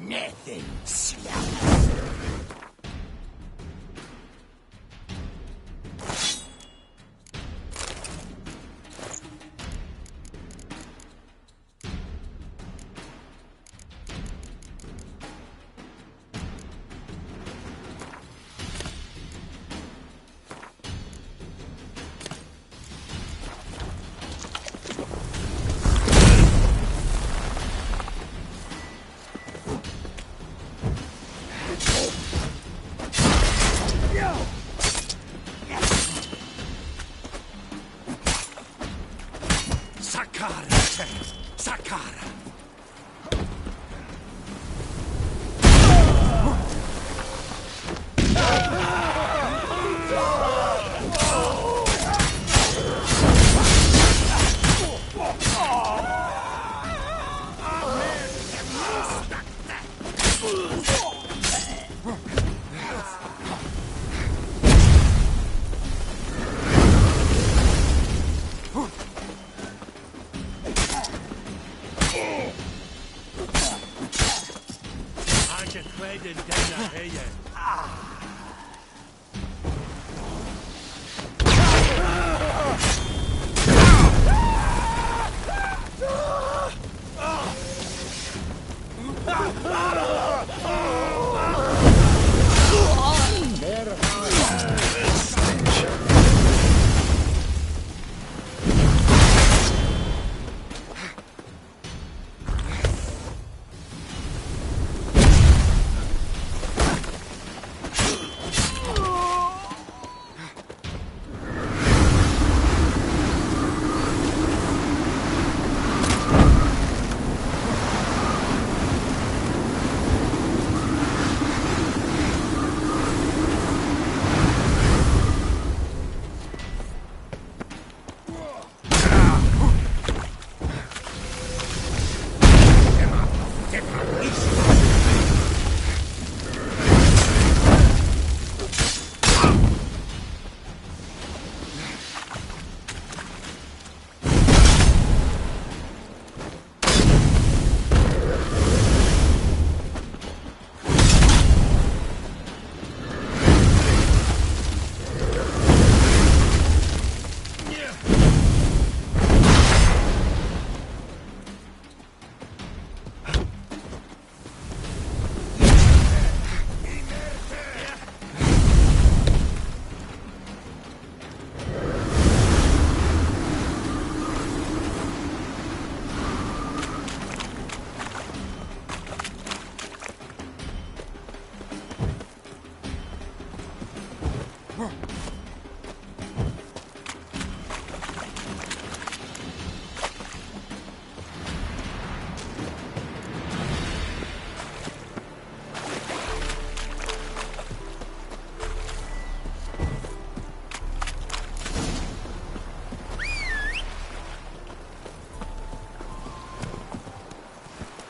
Nothing, slap.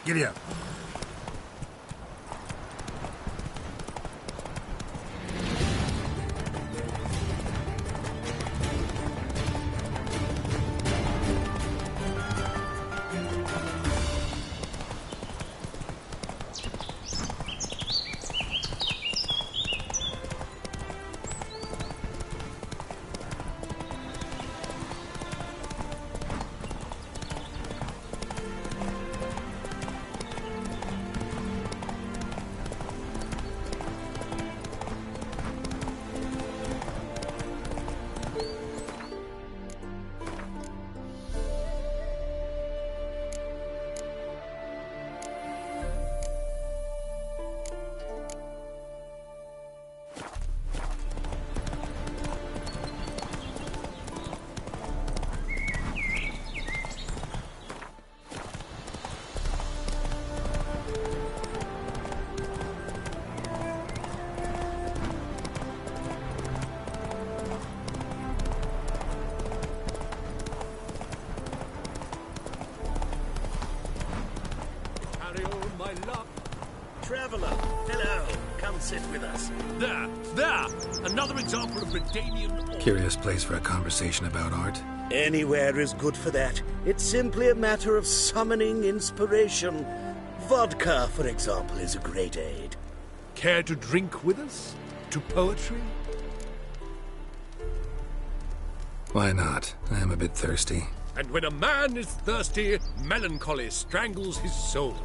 Giddy up. Traveller, hello. Come sit with us. There! Another example of Redanian... Curious place for a conversation about art. Anywhere is good for that. It's simply a matter of summoning inspiration. Vodka, for example, is a great aid. Care to drink with us? To poetry? Why not? I am a bit thirsty. And when a man is thirsty, melancholy strangles his soul.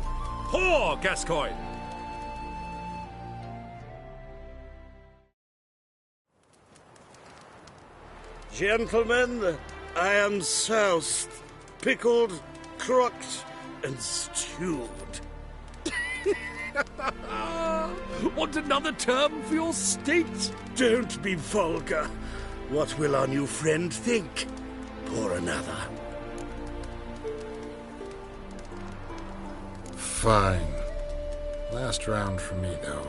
Pour, Gascoigne! Gentlemen, I am soused, pickled, crocked, and stewed. Want another term for your state? Don't be vulgar. What will our new friend think? Pour another. Fine. Last round for me, though.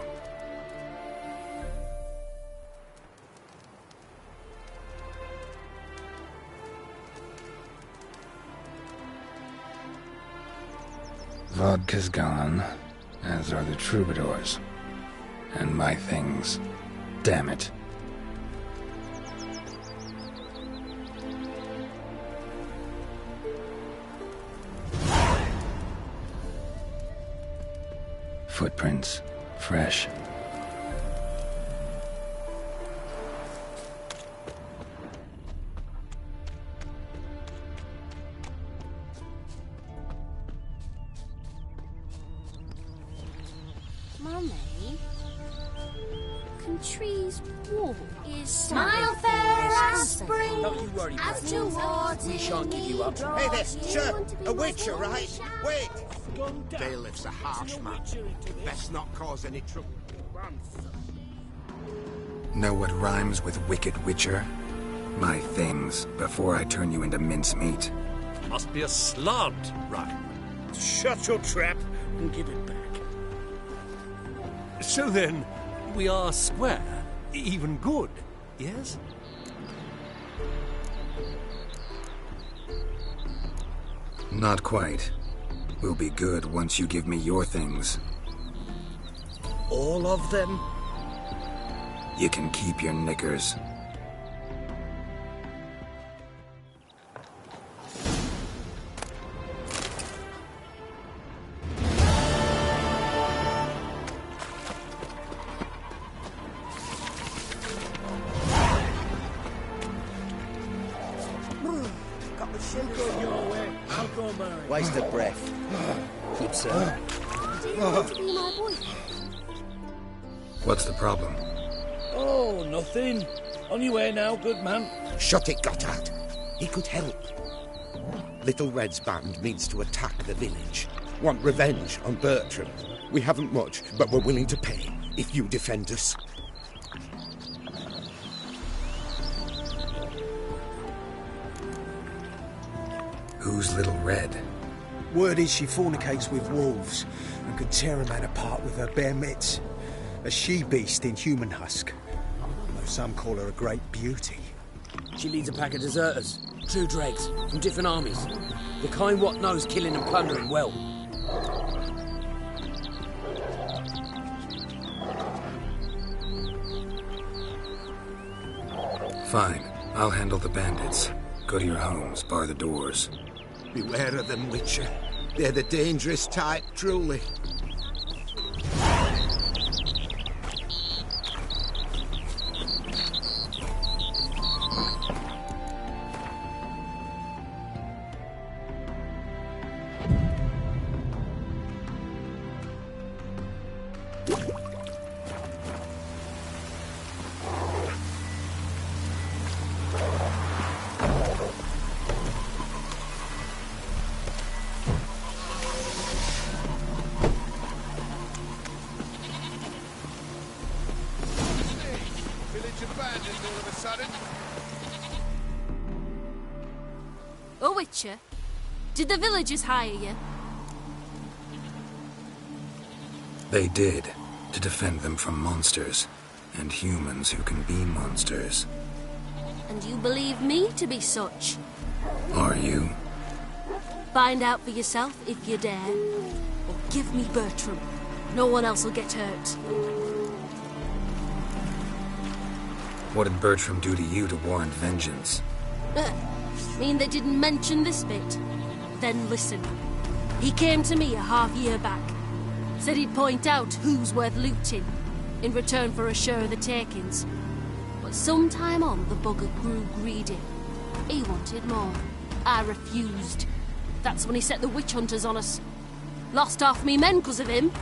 Vodka's gone, as are the troubadours. And my things. Damn it. Footprints. Fresh. Mummy, can trees walk? Smile fair as spring. Don't you worry, As Bradley. towards We shan't give you up. Hey there, sir. A witcher, right? Wait. Bailiff's a harsh man. Best not cause any trouble. Know what rhymes with wicked witcher? My things, before I turn you into mincemeat. Must be a slant rhyme. Shut your trap and give it back. So then, we are square. Even good, yes? Not quite. We'll be good once you give me your things. All of them? You can keep your knickers. Waste of breath. Keep sir. Do you want to be my boyfriend? What's the problem? Oh, nothing. On your way now, good man. Shut it, Gotthard. He could help. Little Red's band means to attack the village. Want revenge on Bertram. We haven't much, but we're willing to pay if you defend us. Who's Little Red? Word is she fornicates with wolves and could tear a man apart with her bare mitts. A she-beast in human husk. Though some call her a great beauty. She leads a pack of deserters, true dregs, from different armies. The kind what knows killing and plundering well. Fine. I'll handle the bandits. Go to your homes, bar the doors. Beware of them, Witcher. They're the dangerous type, truly. Oh, Witcher, did the villagers hire you? They did, to defend them from monsters, and humans who can be monsters. And you believe me to be such? Are you? Find out for yourself if you dare. Or give me Bertram. No one else will get hurt. What did Bertram do to you to warrant vengeance? Mean they didn't mention this bit? Then listen. He came to me a half-year back. Said he'd point out who's worth looting, in return for a share of the takings. But sometime on, the bugger grew greedy. He wanted more. I refused. That's when he set the witch hunters on us. Lost half me men 'cause of him.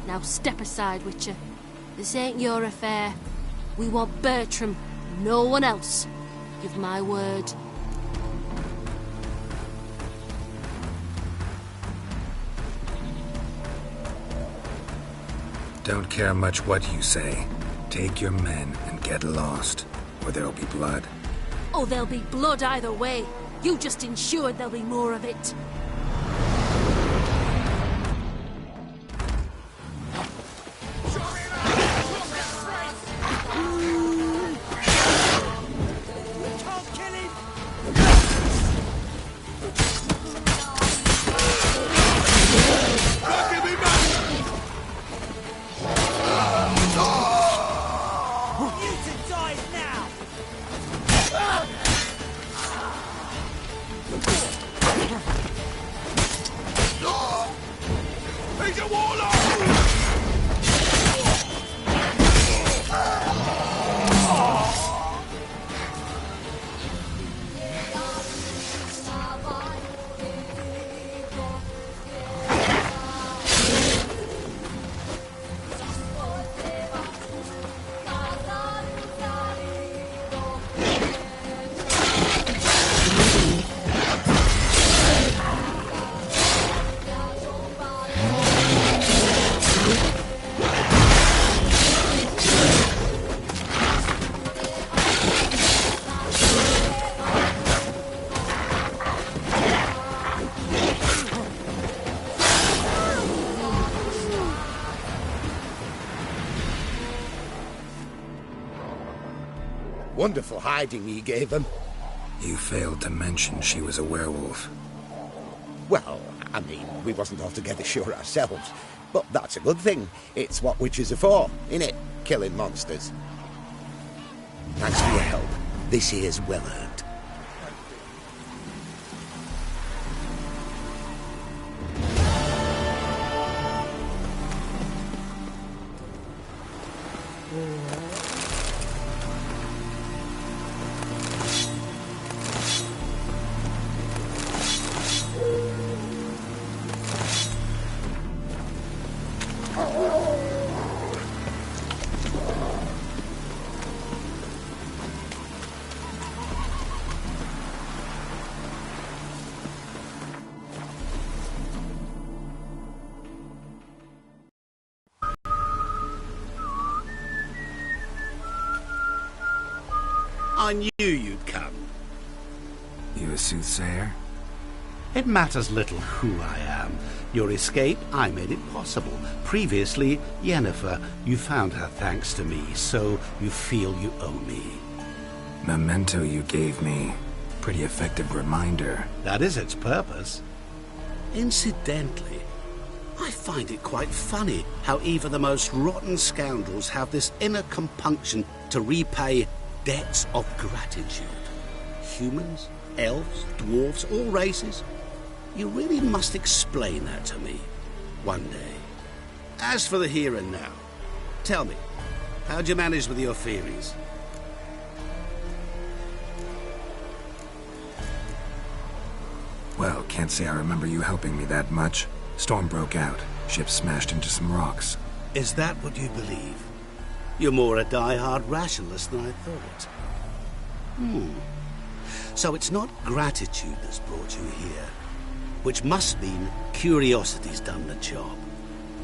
Now step aside, Witcher. This ain't your affair. We want Bertram, no one else. Give my word. Don't care much what you say. Take your men and get lost, or there'll be blood. Oh, there'll be blood either way. You just ensured there'll be more of it. Wonderful hiding he gave them. You failed to mention she was a werewolf. Well, I mean, we wasn't altogether sure ourselves. But that's a good thing. It's what witches are for, innit? Killing monsters. Thanks for your help. This here's well earned. I knew you'd come. You a soothsayer? It matters little who I am. Your escape, I made it possible. Previously, Yennefer, you found her thanks to me, so you feel you owe me. Memento you gave me. Pretty effective reminder. That is its purpose. Incidentally, I find it quite funny how even the most rotten scoundrels have this inner compunction to repay debts of gratitude. Humans, elves, dwarves, all races. You really must explain that to me one day. As for the here and now, tell me, how'd you manage with your theories? Well, can't say I remember you helping me that much. Storm broke out. Ship smashed into some rocks. Is that what you believe? You're more a die-hard rationalist than I thought. So it's not gratitude that's brought you here, which must mean curiosity's done the job.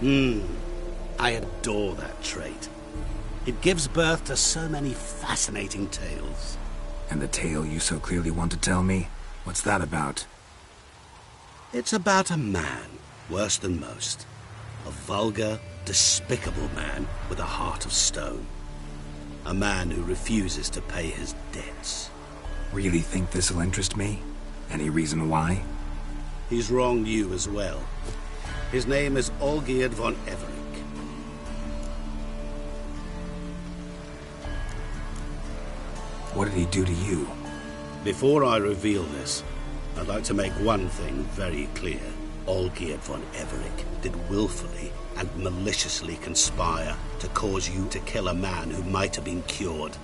I adore that trait. It gives birth to so many fascinating tales. And the tale you so clearly want to tell me? What's that about? It's about a man, worse than most. A vulgar, despicable man with a heart of stone. A man who refuses to pay his debts. Really think this'll interest me? Any reason why? He's wronged you as well. His name is Olgierd von Everick. What did he do to you? Before I reveal this, I'd like to make one thing very clear. Olgierd von Everick did willfully and maliciously conspire to cause you to kill a man who might have been cured.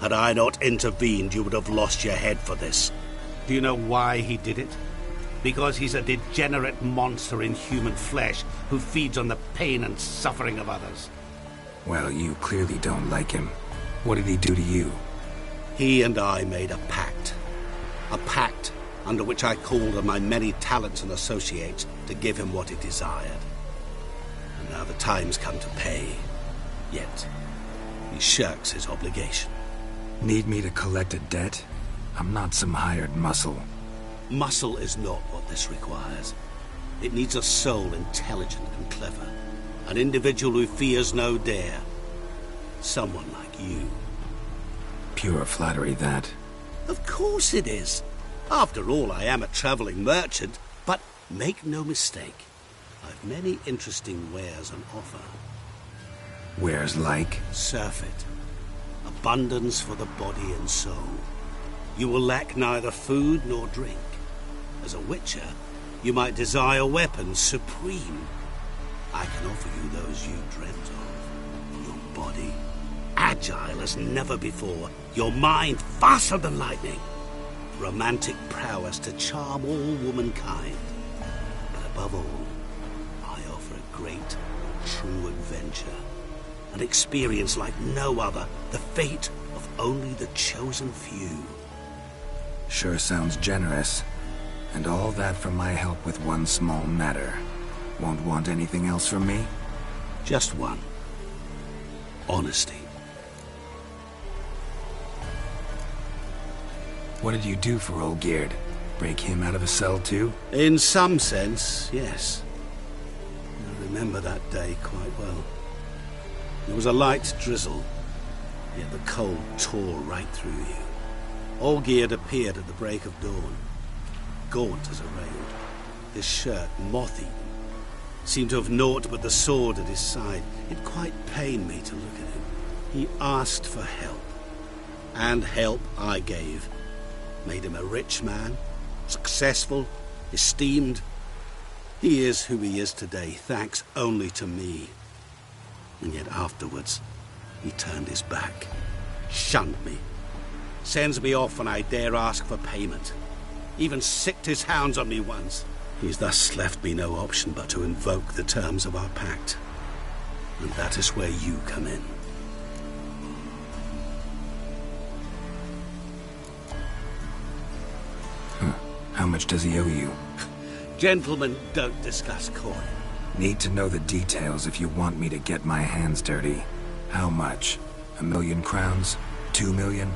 Had I not intervened, you would have lost your head for this. Do you know why he did it? Because he's a degenerate monster in human flesh who feeds on the pain and suffering of others. Well, you clearly don't like him. What did he do to you? He and I made a pact. A pact under which I called on my many talents and associates to give him what he desired. And now the time's come to pay. Yet, he shirks his obligation. Need me to collect a debt? I'm not some hired muscle. Muscle is not what this requires. It needs a soul intelligent and clever. An individual who fears no dare. Someone like you. Pure flattery, that. Of course it is. After all, I am a traveling merchant, but make no mistake, I've many interesting wares on offer. Wares like? Surfeit. Abundance for the body and soul. You will lack neither food nor drink. As a witcher, you might desire weapons supreme. I can offer you those you dreamt of. Your body, agile as never before. Your mind, faster than lightning. Romantic prowess to charm all womankind. But above all, I offer a great, true adventure. An experience like no other. The fate of only the chosen few. Sure sounds generous. And all that for my help with one small matter. Won't want anything else from me? Just one. Honesty. What did you do for Olgierd? Break him out of a cell too? In some sense, yes. I remember that day quite well. There was a light drizzle, yet the cold tore right through you. Olgierd appeared at the break of dawn, gaunt as a rail, his shirt moth-eaten. Seemed to have naught but the sword at his side. It quite pained me to look at him. He asked for help, and help I gave. Made him a rich man, successful, esteemed. He is who he is today, thanks only to me. And yet afterwards, he turned his back, shunned me, sends me off when I dare ask for payment. Even sicked his hounds on me once. He's thus left me no option but to invoke the terms of our pact. And that is where you come in. How much does he owe you? Gentlemen don't discuss coin. Need to know the details if you want me to get my hands dirty. How much? 1 million crowns? 2 million?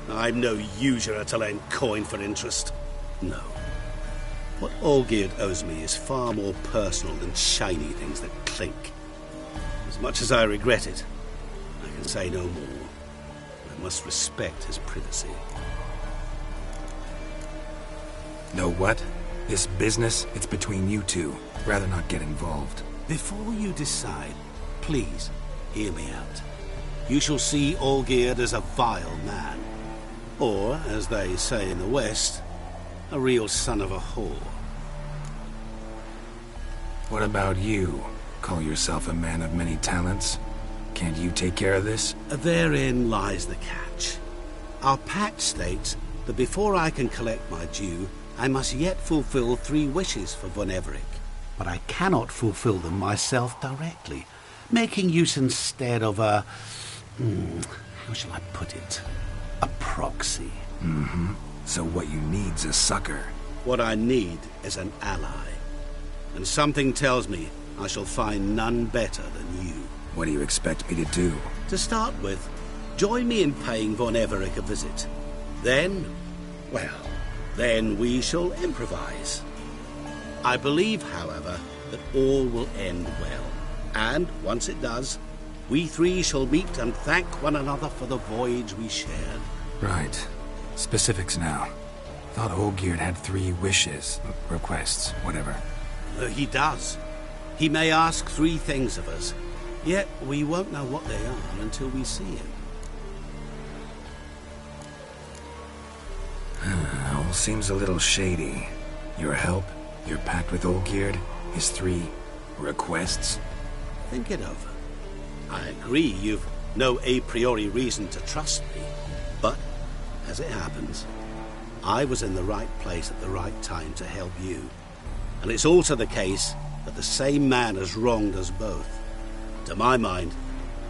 I'm no usurer to lend coin for interest. No. What Olgierd owes me is far more personal than shiny things that clink. As much as I regret it, I can say no more. I must respect his privacy. Know what? This business, it's between you two. Rather not get involved. Before you decide, please hear me out. you shall see Olgierd as a vile man. Or, as they say in the West, a real son of a whore. What about you? Call yourself a man of many talents? Can't you take care of this? Therein lies the catch. Our pact states that before I can collect my due, I must yet fulfill 3 wishes for Von Everec. But I cannot fulfill them myself directly, making use instead of a... how shall I put it? A proxy. Mm-hmm. So what you need's a sucker. What I need is an ally. And something tells me I shall find none better than you. What do you expect me to do? To start with, join me in paying Von Everec a visit. Then, well, then we shall improvise. I believe, however, that all will end well. And, once it does, we 3 shall meet and thank one another for the voyage we shared. Right. Specifics now. Thought Olgierd had 3 wishes, requests, whatever. He does. He may ask 3 things of us, yet we won't know what they are until we see him. All seems a little shady. Your help, your pact with Olgierd, his 3 requests. Think it over. I agree you've no a priori reason to trust me, but, as it happens, I was in the right place at the right time to help you. And it's also the case that the same man has wronged us both. To my mind,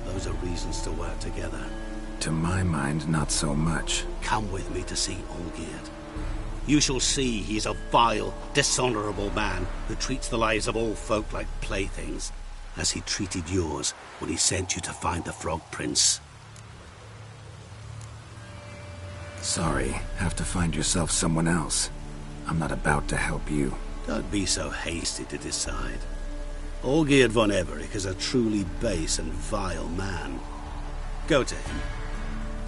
those are reasons to work together. To my mind, not so much. Come with me to see Olgierd. You shall see he is a vile, dishonorable man who treats the lives of all folk like playthings, as he treated yours when he sent you to find the Frog Prince. Sorry, have to find yourself someone else. I'm not about to help you. Don't be so hasty to decide. Olgierd von Everec is a truly base and vile man. Go to him.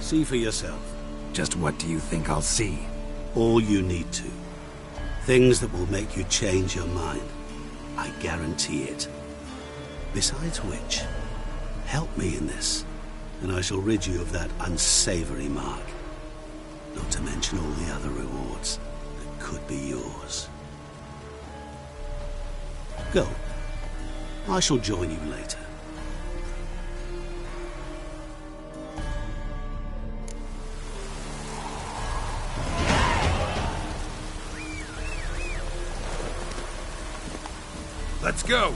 See for yourself. Just what do you think I'll see? All you need to. Things that will make you change your mind. I guarantee it. Besides which, help me in this, and I shall rid you of that unsavory mark. Not to mention all the other rewards that could be yours. Go. I shall join you later. Let's go!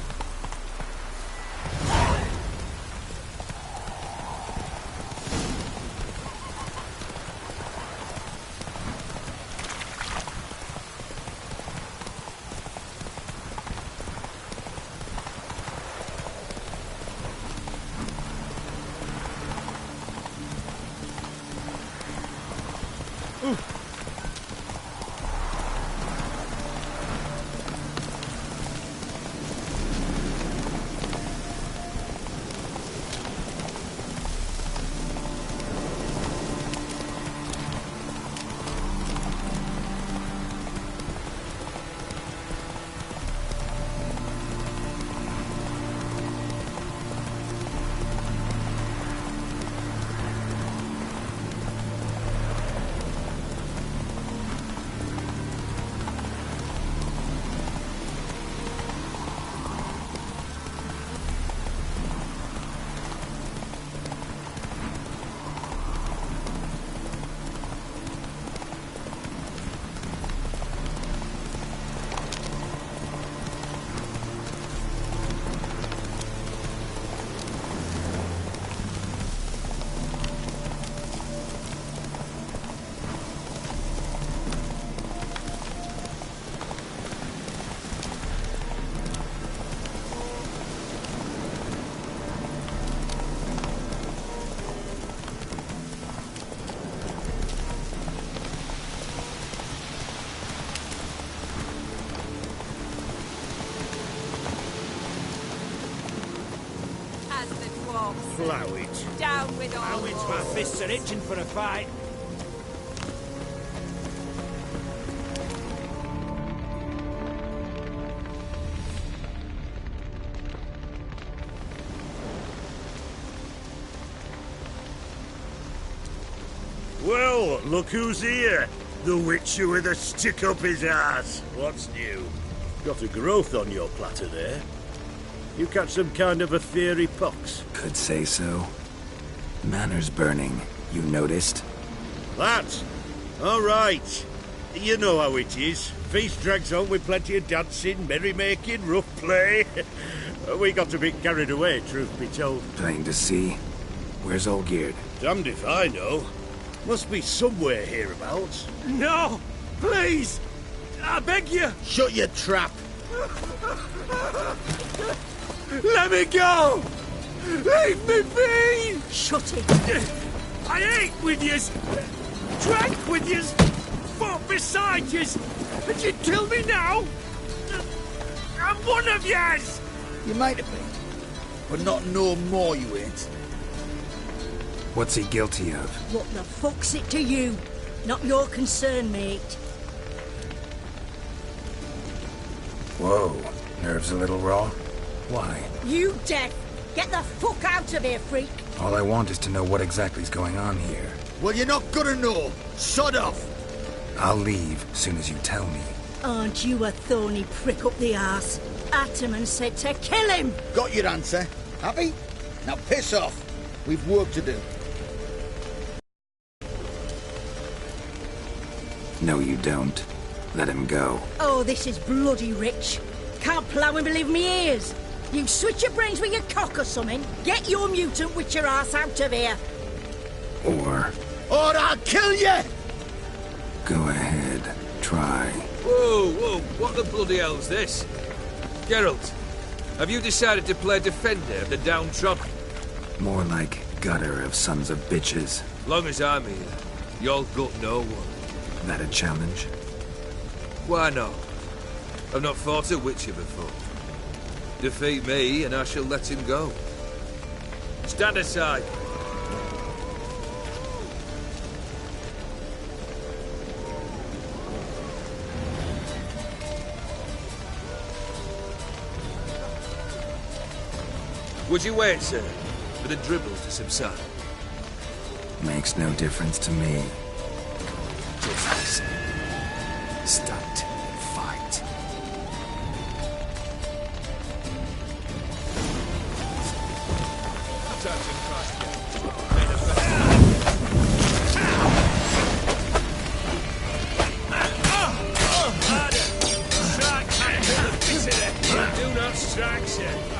Blow it. Down with all. Blow it, my fists are itching for a fight. Oh, look who's here. The Witcher with a stick up his ass. What's new? Got a growth on your platter there. You catch some kind of a fiery pox? Could say so. Manor's burning. You noticed? That? All right. You know how it is. Feast drags on with plenty of dancing, merrymaking, rough play. We got a bit carried away, truth be told. Plain to see. Where's Olgierd? Damned if I know. Must be somewhere hereabouts. No! Please! I beg you! Shut your trap! Let me go! Leave me be! Shut it! I ate with yous! Drank with yous! Fought beside yous! And you kill me now? I'm one of yous! You might have been, but not no more you ain't. What's he guilty of? What the fuck's it to you? Not your concern, mate. Whoa, nerves a little raw? Why? You deaf! Get the fuck out of here, freak! All I want is to know what exactly is going on here. Well, you're not gonna know. Sod off! I'll leave soon as you tell me. Aren't you a thorny prick up the arse? Ataman said to kill him! Got your answer. Happy? Now piss off. We've work to do. No, you don't. Let him go. Oh, this is bloody rich. Can't plough and believe me ears. You switch your brains with your cock or something. Get your mutant witcher ass out of here. Or I'll kill you! go ahead. Try. Whoa, whoa, what the bloody hell's this? Geralt, have you decided to play defender of the downtrodden? More like gutter of sons of bitches. Long as I'm here, you'll gut no one. That a challenge? Why not? I've not fought a Witcher before. Defeat me and I shall let him go. Stand aside. Would you wait, sir, for the dribble to subside? Makes no difference to me. Just listen. Stunt. Fight. Do not strike, sir.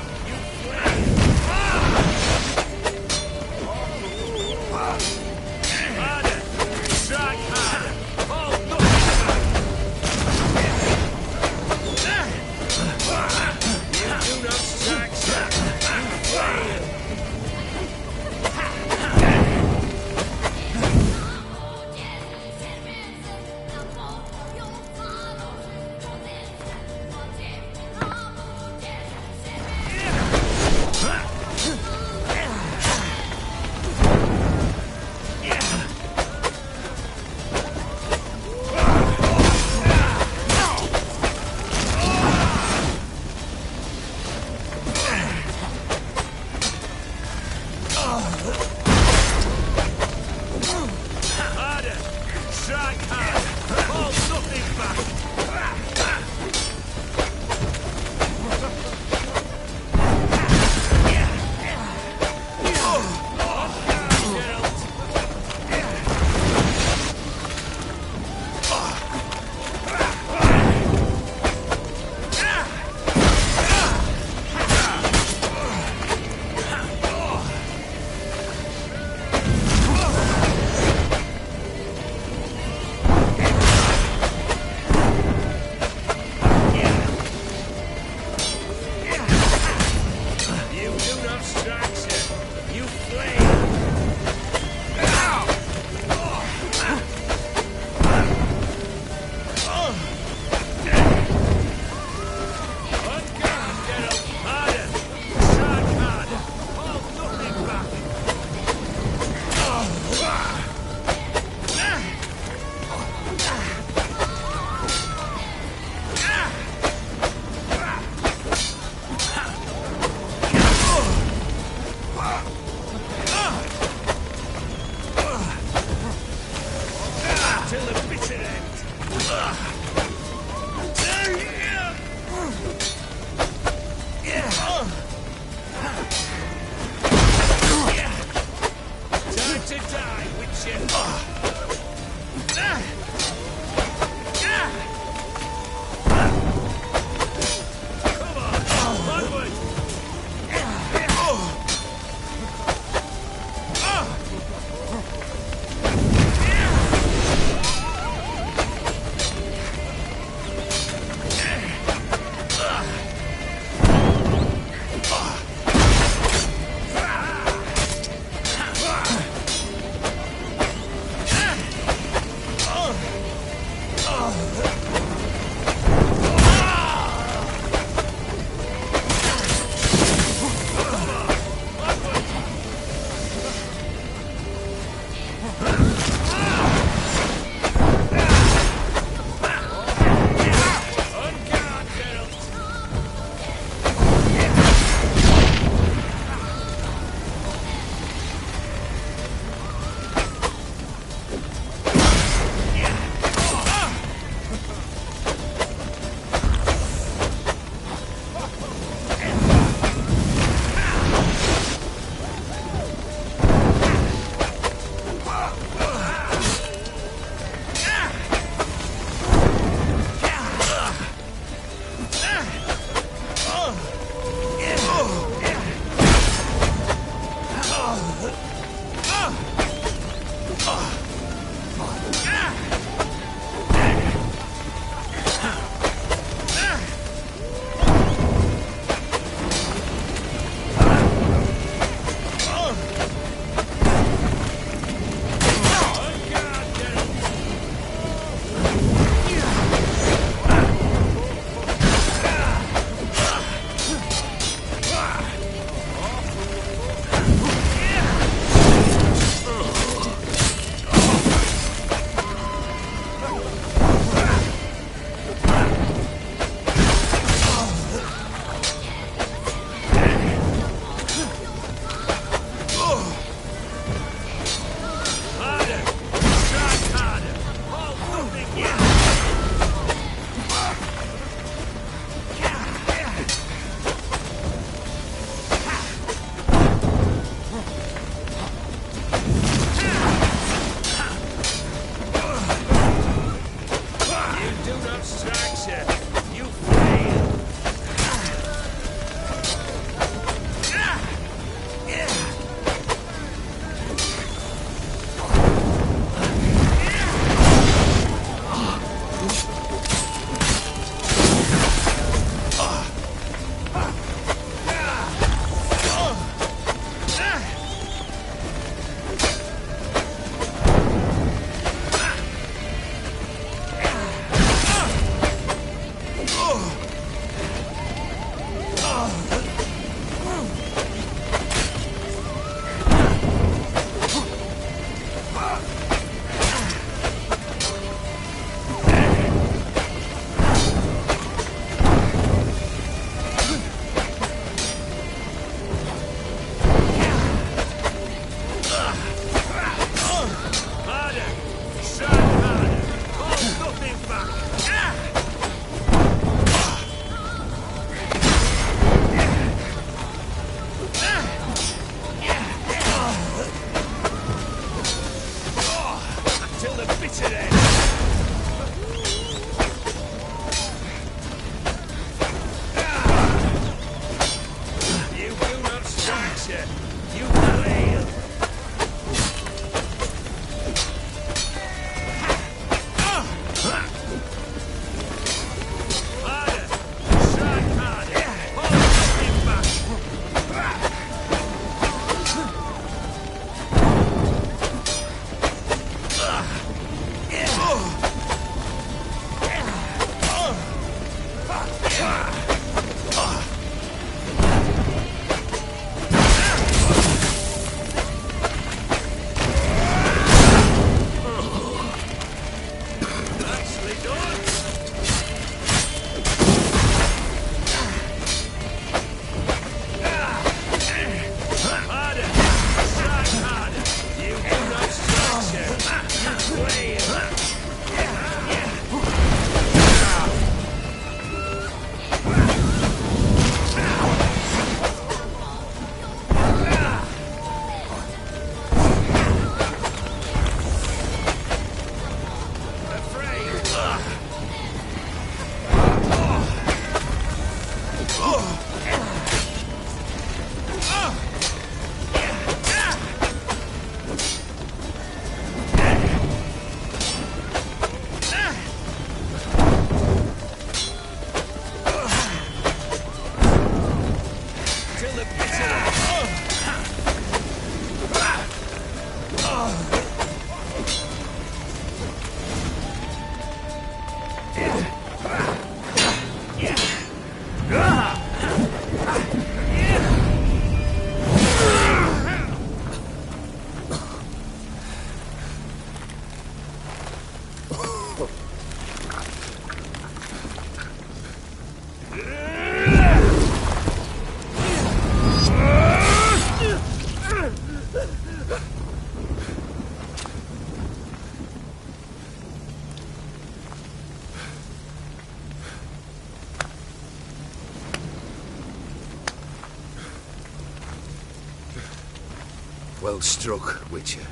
Well struck, Witcher.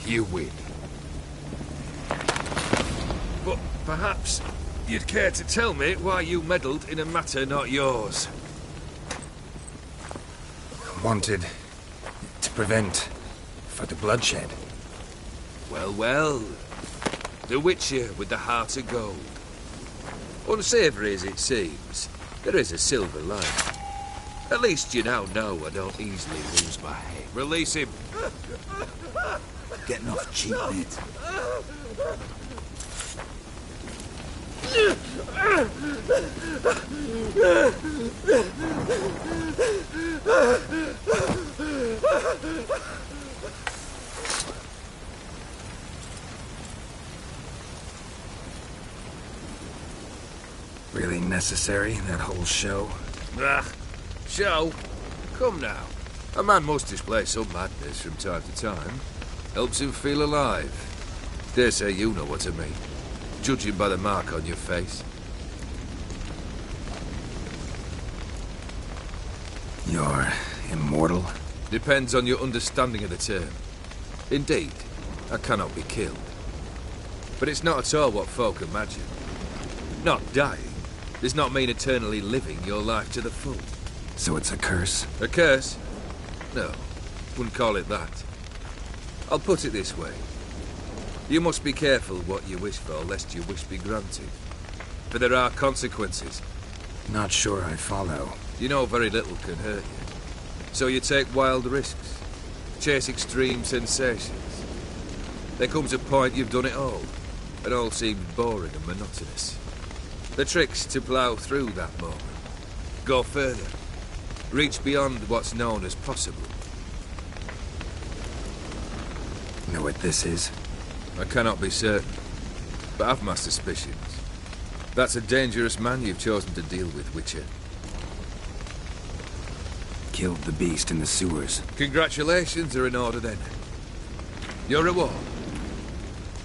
You win. But perhaps you'd care to tell me why you meddled in a matter not yours. Wanted to prevent further bloodshed. Well, well. The Witcher with the heart of gold. Unsavoury as it seems, there is a silver lining. At least you now know I don't easily lose my head. Release him. Getting off cheap, mate. Really necessary, that whole show? Ah, show? Come now. A man must display some madness from time to time. Helps him feel alive. Dare say you know what I mean. Judging by the mark on your face. You're immortal? Depends on your understanding of the term. Indeed, I cannot be killed. But it's not at all what folk imagine. Not dying does not mean eternally living your life to the full. So it's a curse? A curse? No, wouldn't call it that. I'll put it this way. You must be careful what you wish for, lest your wish be granted. For there are consequences. Not sure I follow. You know very little can hurt you. So you take wild risks. Chase extreme sensations. There comes a point you've done it all. It all seems boring and monotonous. The trick's to plough through that moment. Go further. Reach beyond what's known as possible. Know what this is? I cannot be certain, but I've my suspicions. That's a dangerous man you've chosen to deal with, Witcher. Killed the beast in the sewers. Congratulations are in order then. Your reward.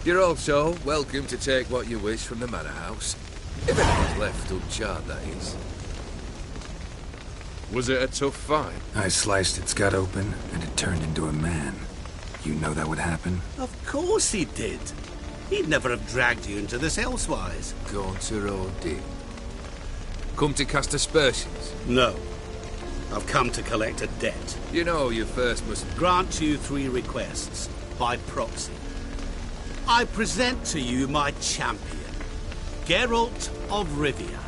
You're also welcome to take what you wish from the manor house. If anyone's left uncharred, that is. Was it a tough fight? I sliced its gut open, and it turned into a man. You know that would happen? Of course he did. He'd never have dragged you into this elsewise. Gaunter O'Dean. Come to cast aspersions? No. I've come to collect a debt. You know you first must... Grant you 3 requests, by proxy. I present to you my champion, Geralt of Rivia.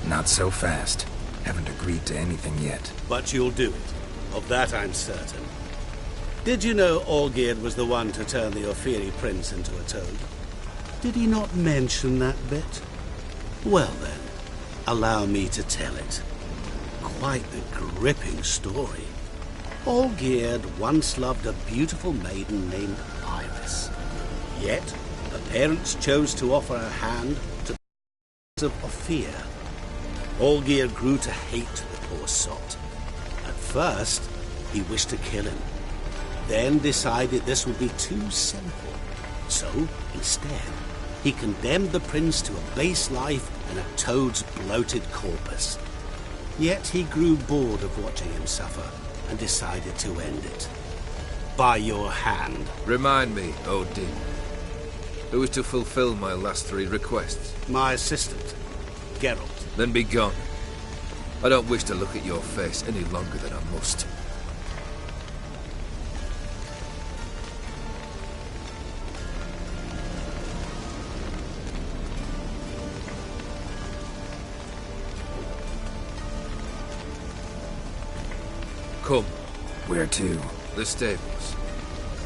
Not so fast. Haven't agreed to anything yet. But you'll do it. Of that I'm certain. Did you know Olgierd was the one to turn the Ophiri prince into a toad? Did he not mention that bit? Well then, allow me to tell it. Quite the gripping story. Olgierd once loved a beautiful maiden named Iris. Yet, her parents chose to offer her hand to the of Ophir. Olgierd grew to hate the poor sot. At first, he wished to kill him. Then decided this would be too simple. So, instead, he condemned the prince to a base life in a toad's bloated corpus. Yet he grew bored of watching him suffer and decided to end it. By your hand. Remind me, O'Dean. Who is to fulfill my last 3 requests? My assistant, Geralt. Then be gone. I don't wish to look at your face any longer than I must. Come. Where to? The stables.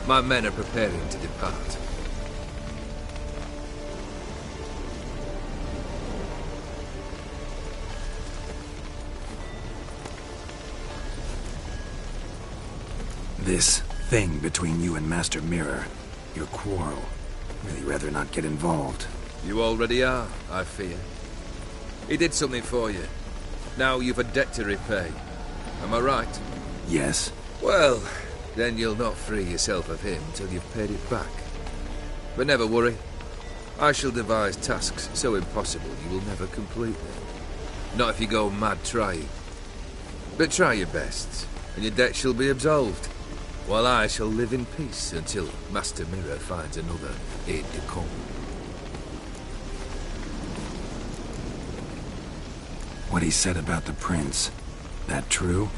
My men are preparing to depart. This thing between you and Master Mirror, your quarrel. Really rather not get involved. You already are, I fear. He did something for you. Now you've a debt to repay. Am I right? Yes. Well, then you'll not free yourself of him till you've paid it back. But never worry. I shall devise tasks so impossible you will never complete them. Not if you go mad trying. But try your best, and your debt shall be absolved, while I shall live in peace until Master Mirror finds another aide-de-camp. What he said about the prince, that true?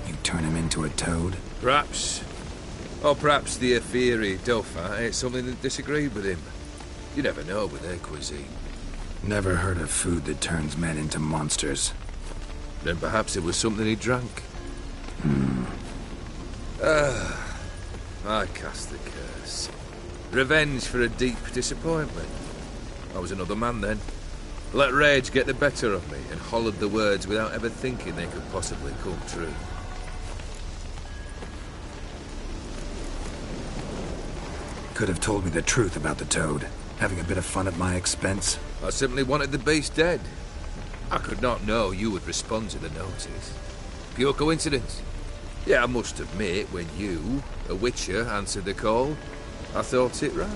You turn him into a toad? Perhaps. Or perhaps the Aetheri Dauphin ate something that disagreed with him. You never know with their cuisine. Never heard of food that turns men into monsters. Then perhaps it was something he drank. I cast the curse. Revenge for a deep disappointment. I was another man then. Let rage get the better of me and hollered the words without ever thinking they could possibly come true. Could have told me the truth about the toad, having a bit of fun at my expense. I simply wanted the beast dead. I could not know you would respond to the notice. Pure coincidence. Yeah, I must admit, when you, a witcher, answered the call, I thought it right.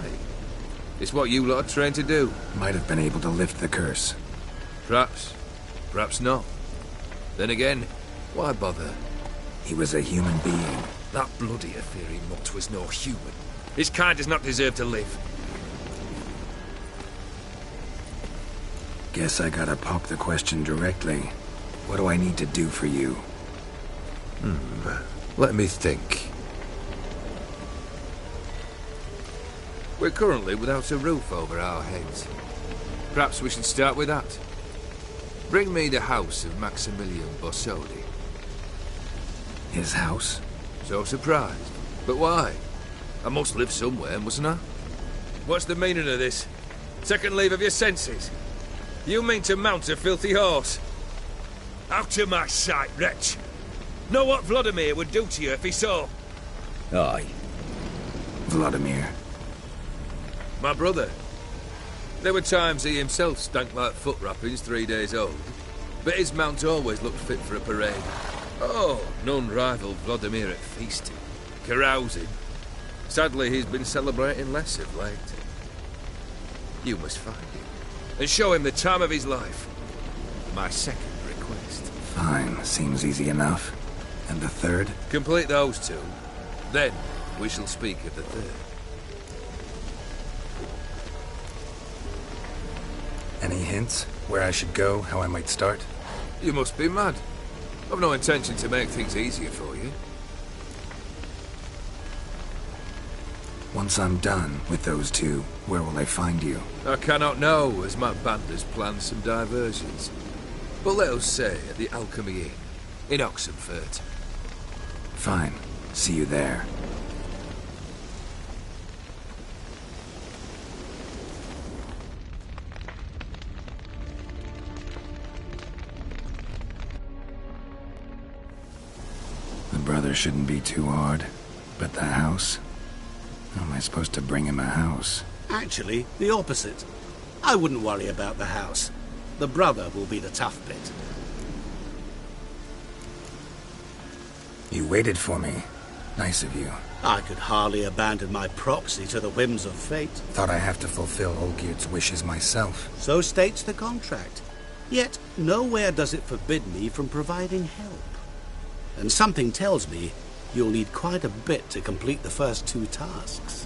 It's what you lot are trained to do. Might have been able to lift the curse. Perhaps. Perhaps not. Then again, why bother? He was a human being. That bloody Aetheri mutt was no human. His kind does not deserve to live. Guess I gotta pop the question directly. What do I need to do for you? Let me think. We're currently without a roof over our heads. Perhaps we should start with that. Bring me the house of Maximilian Borsodi. His house? So surprised. But why? I must live somewhere, mustn't I? What's the meaning of this? Second leave of your senses? You mean to mount a filthy horse? Out of my sight, wretch! Know what Vladimir would do to you if he saw? Aye. Vladimir. My brother. There were times he himself stank like foot wrappings 3 days old, but his mount always looked fit for a parade. Oh, none rival Vladimir at feasting, carousing. Sadly, he's been celebrating less of late. You must find him, and show him the time of his life. My second request. Fine, seems easy enough. And the third? Complete those two. Then, we shall speak of the third. Any hints? Where I should go, how I might start? You must be mad. I've no intention to make things easier for you. Once I'm done with those two, where will I find you? I cannot know, as my band has planned some diversions. But let us say at the Alchemy Inn, in Oxenfurt. Fine. See you there. The brother shouldn't be too hard. But the house? How am I supposed to bring him a house? Actually, the opposite. I wouldn't worry about the house. The brother will be the tough bit. You waited for me. Nice of you. I could hardly abandon my proxy to the whims of fate. Thought I have to fulfill Olgierd's wishes myself. So states the contract. Yet, nowhere does it forbid me from providing help. And something tells me you'll need quite a bit to complete the first two tasks.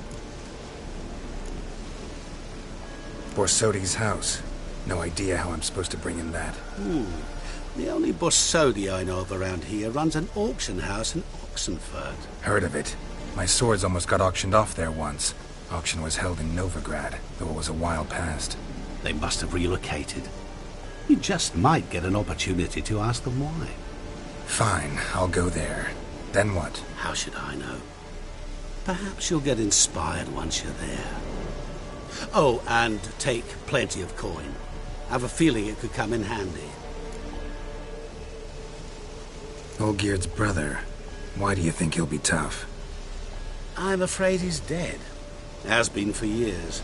Borsodi's house. No idea how I'm supposed to bring him that. The only Borsodi I know of around here runs an auction house in Oxenfurt. Heard of it. My swords almost got auctioned off there once. Auction was held in Novigrad, though it was a while past. They must have relocated. You just might get an opportunity to ask them why. Fine, I'll go there. Then what? How should I know? Perhaps you'll get inspired once you're there. Oh, and take plenty of coin. Have a feeling it could come in handy. Olgierd's brother. Why do you think he'll be tough? I'm afraid he's dead. Has been for years.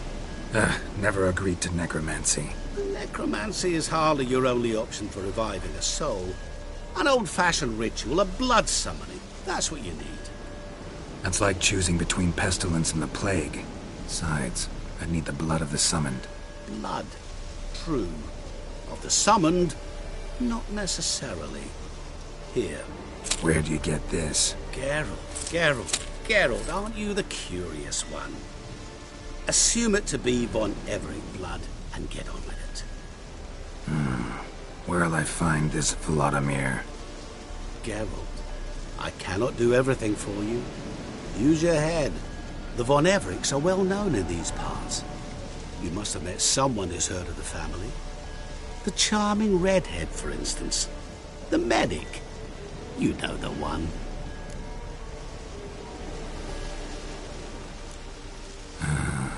Never agreed to necromancy. Necromancy is hardly your only option for reviving a soul. An old-fashioned ritual, a blood summoning. That's what you need. That's like choosing between pestilence and the plague. Besides, I'd need the blood of the summoned. Blood. True. Of the summoned, not necessarily. Here. Where'd you get this? Geralt, aren't you the curious one? Assume it to be von Everett blood and get on with it. Where'll I find this Vladimir? Geralt, I cannot do everything for you. Use your head. The von Evericks are well known in these parts. You must have met someone who's heard of the family. The charming redhead, for instance. The medic. You know the one.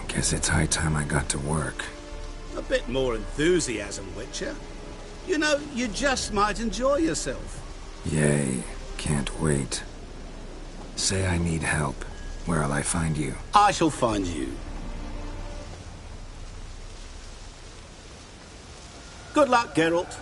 Guess it's high time I got to work. A bit more enthusiasm, Witcher. You know, you just might enjoy yourself. Yay. Can't wait. Say I need help. Where'll I find you? I shall find you. Good luck, Geralt.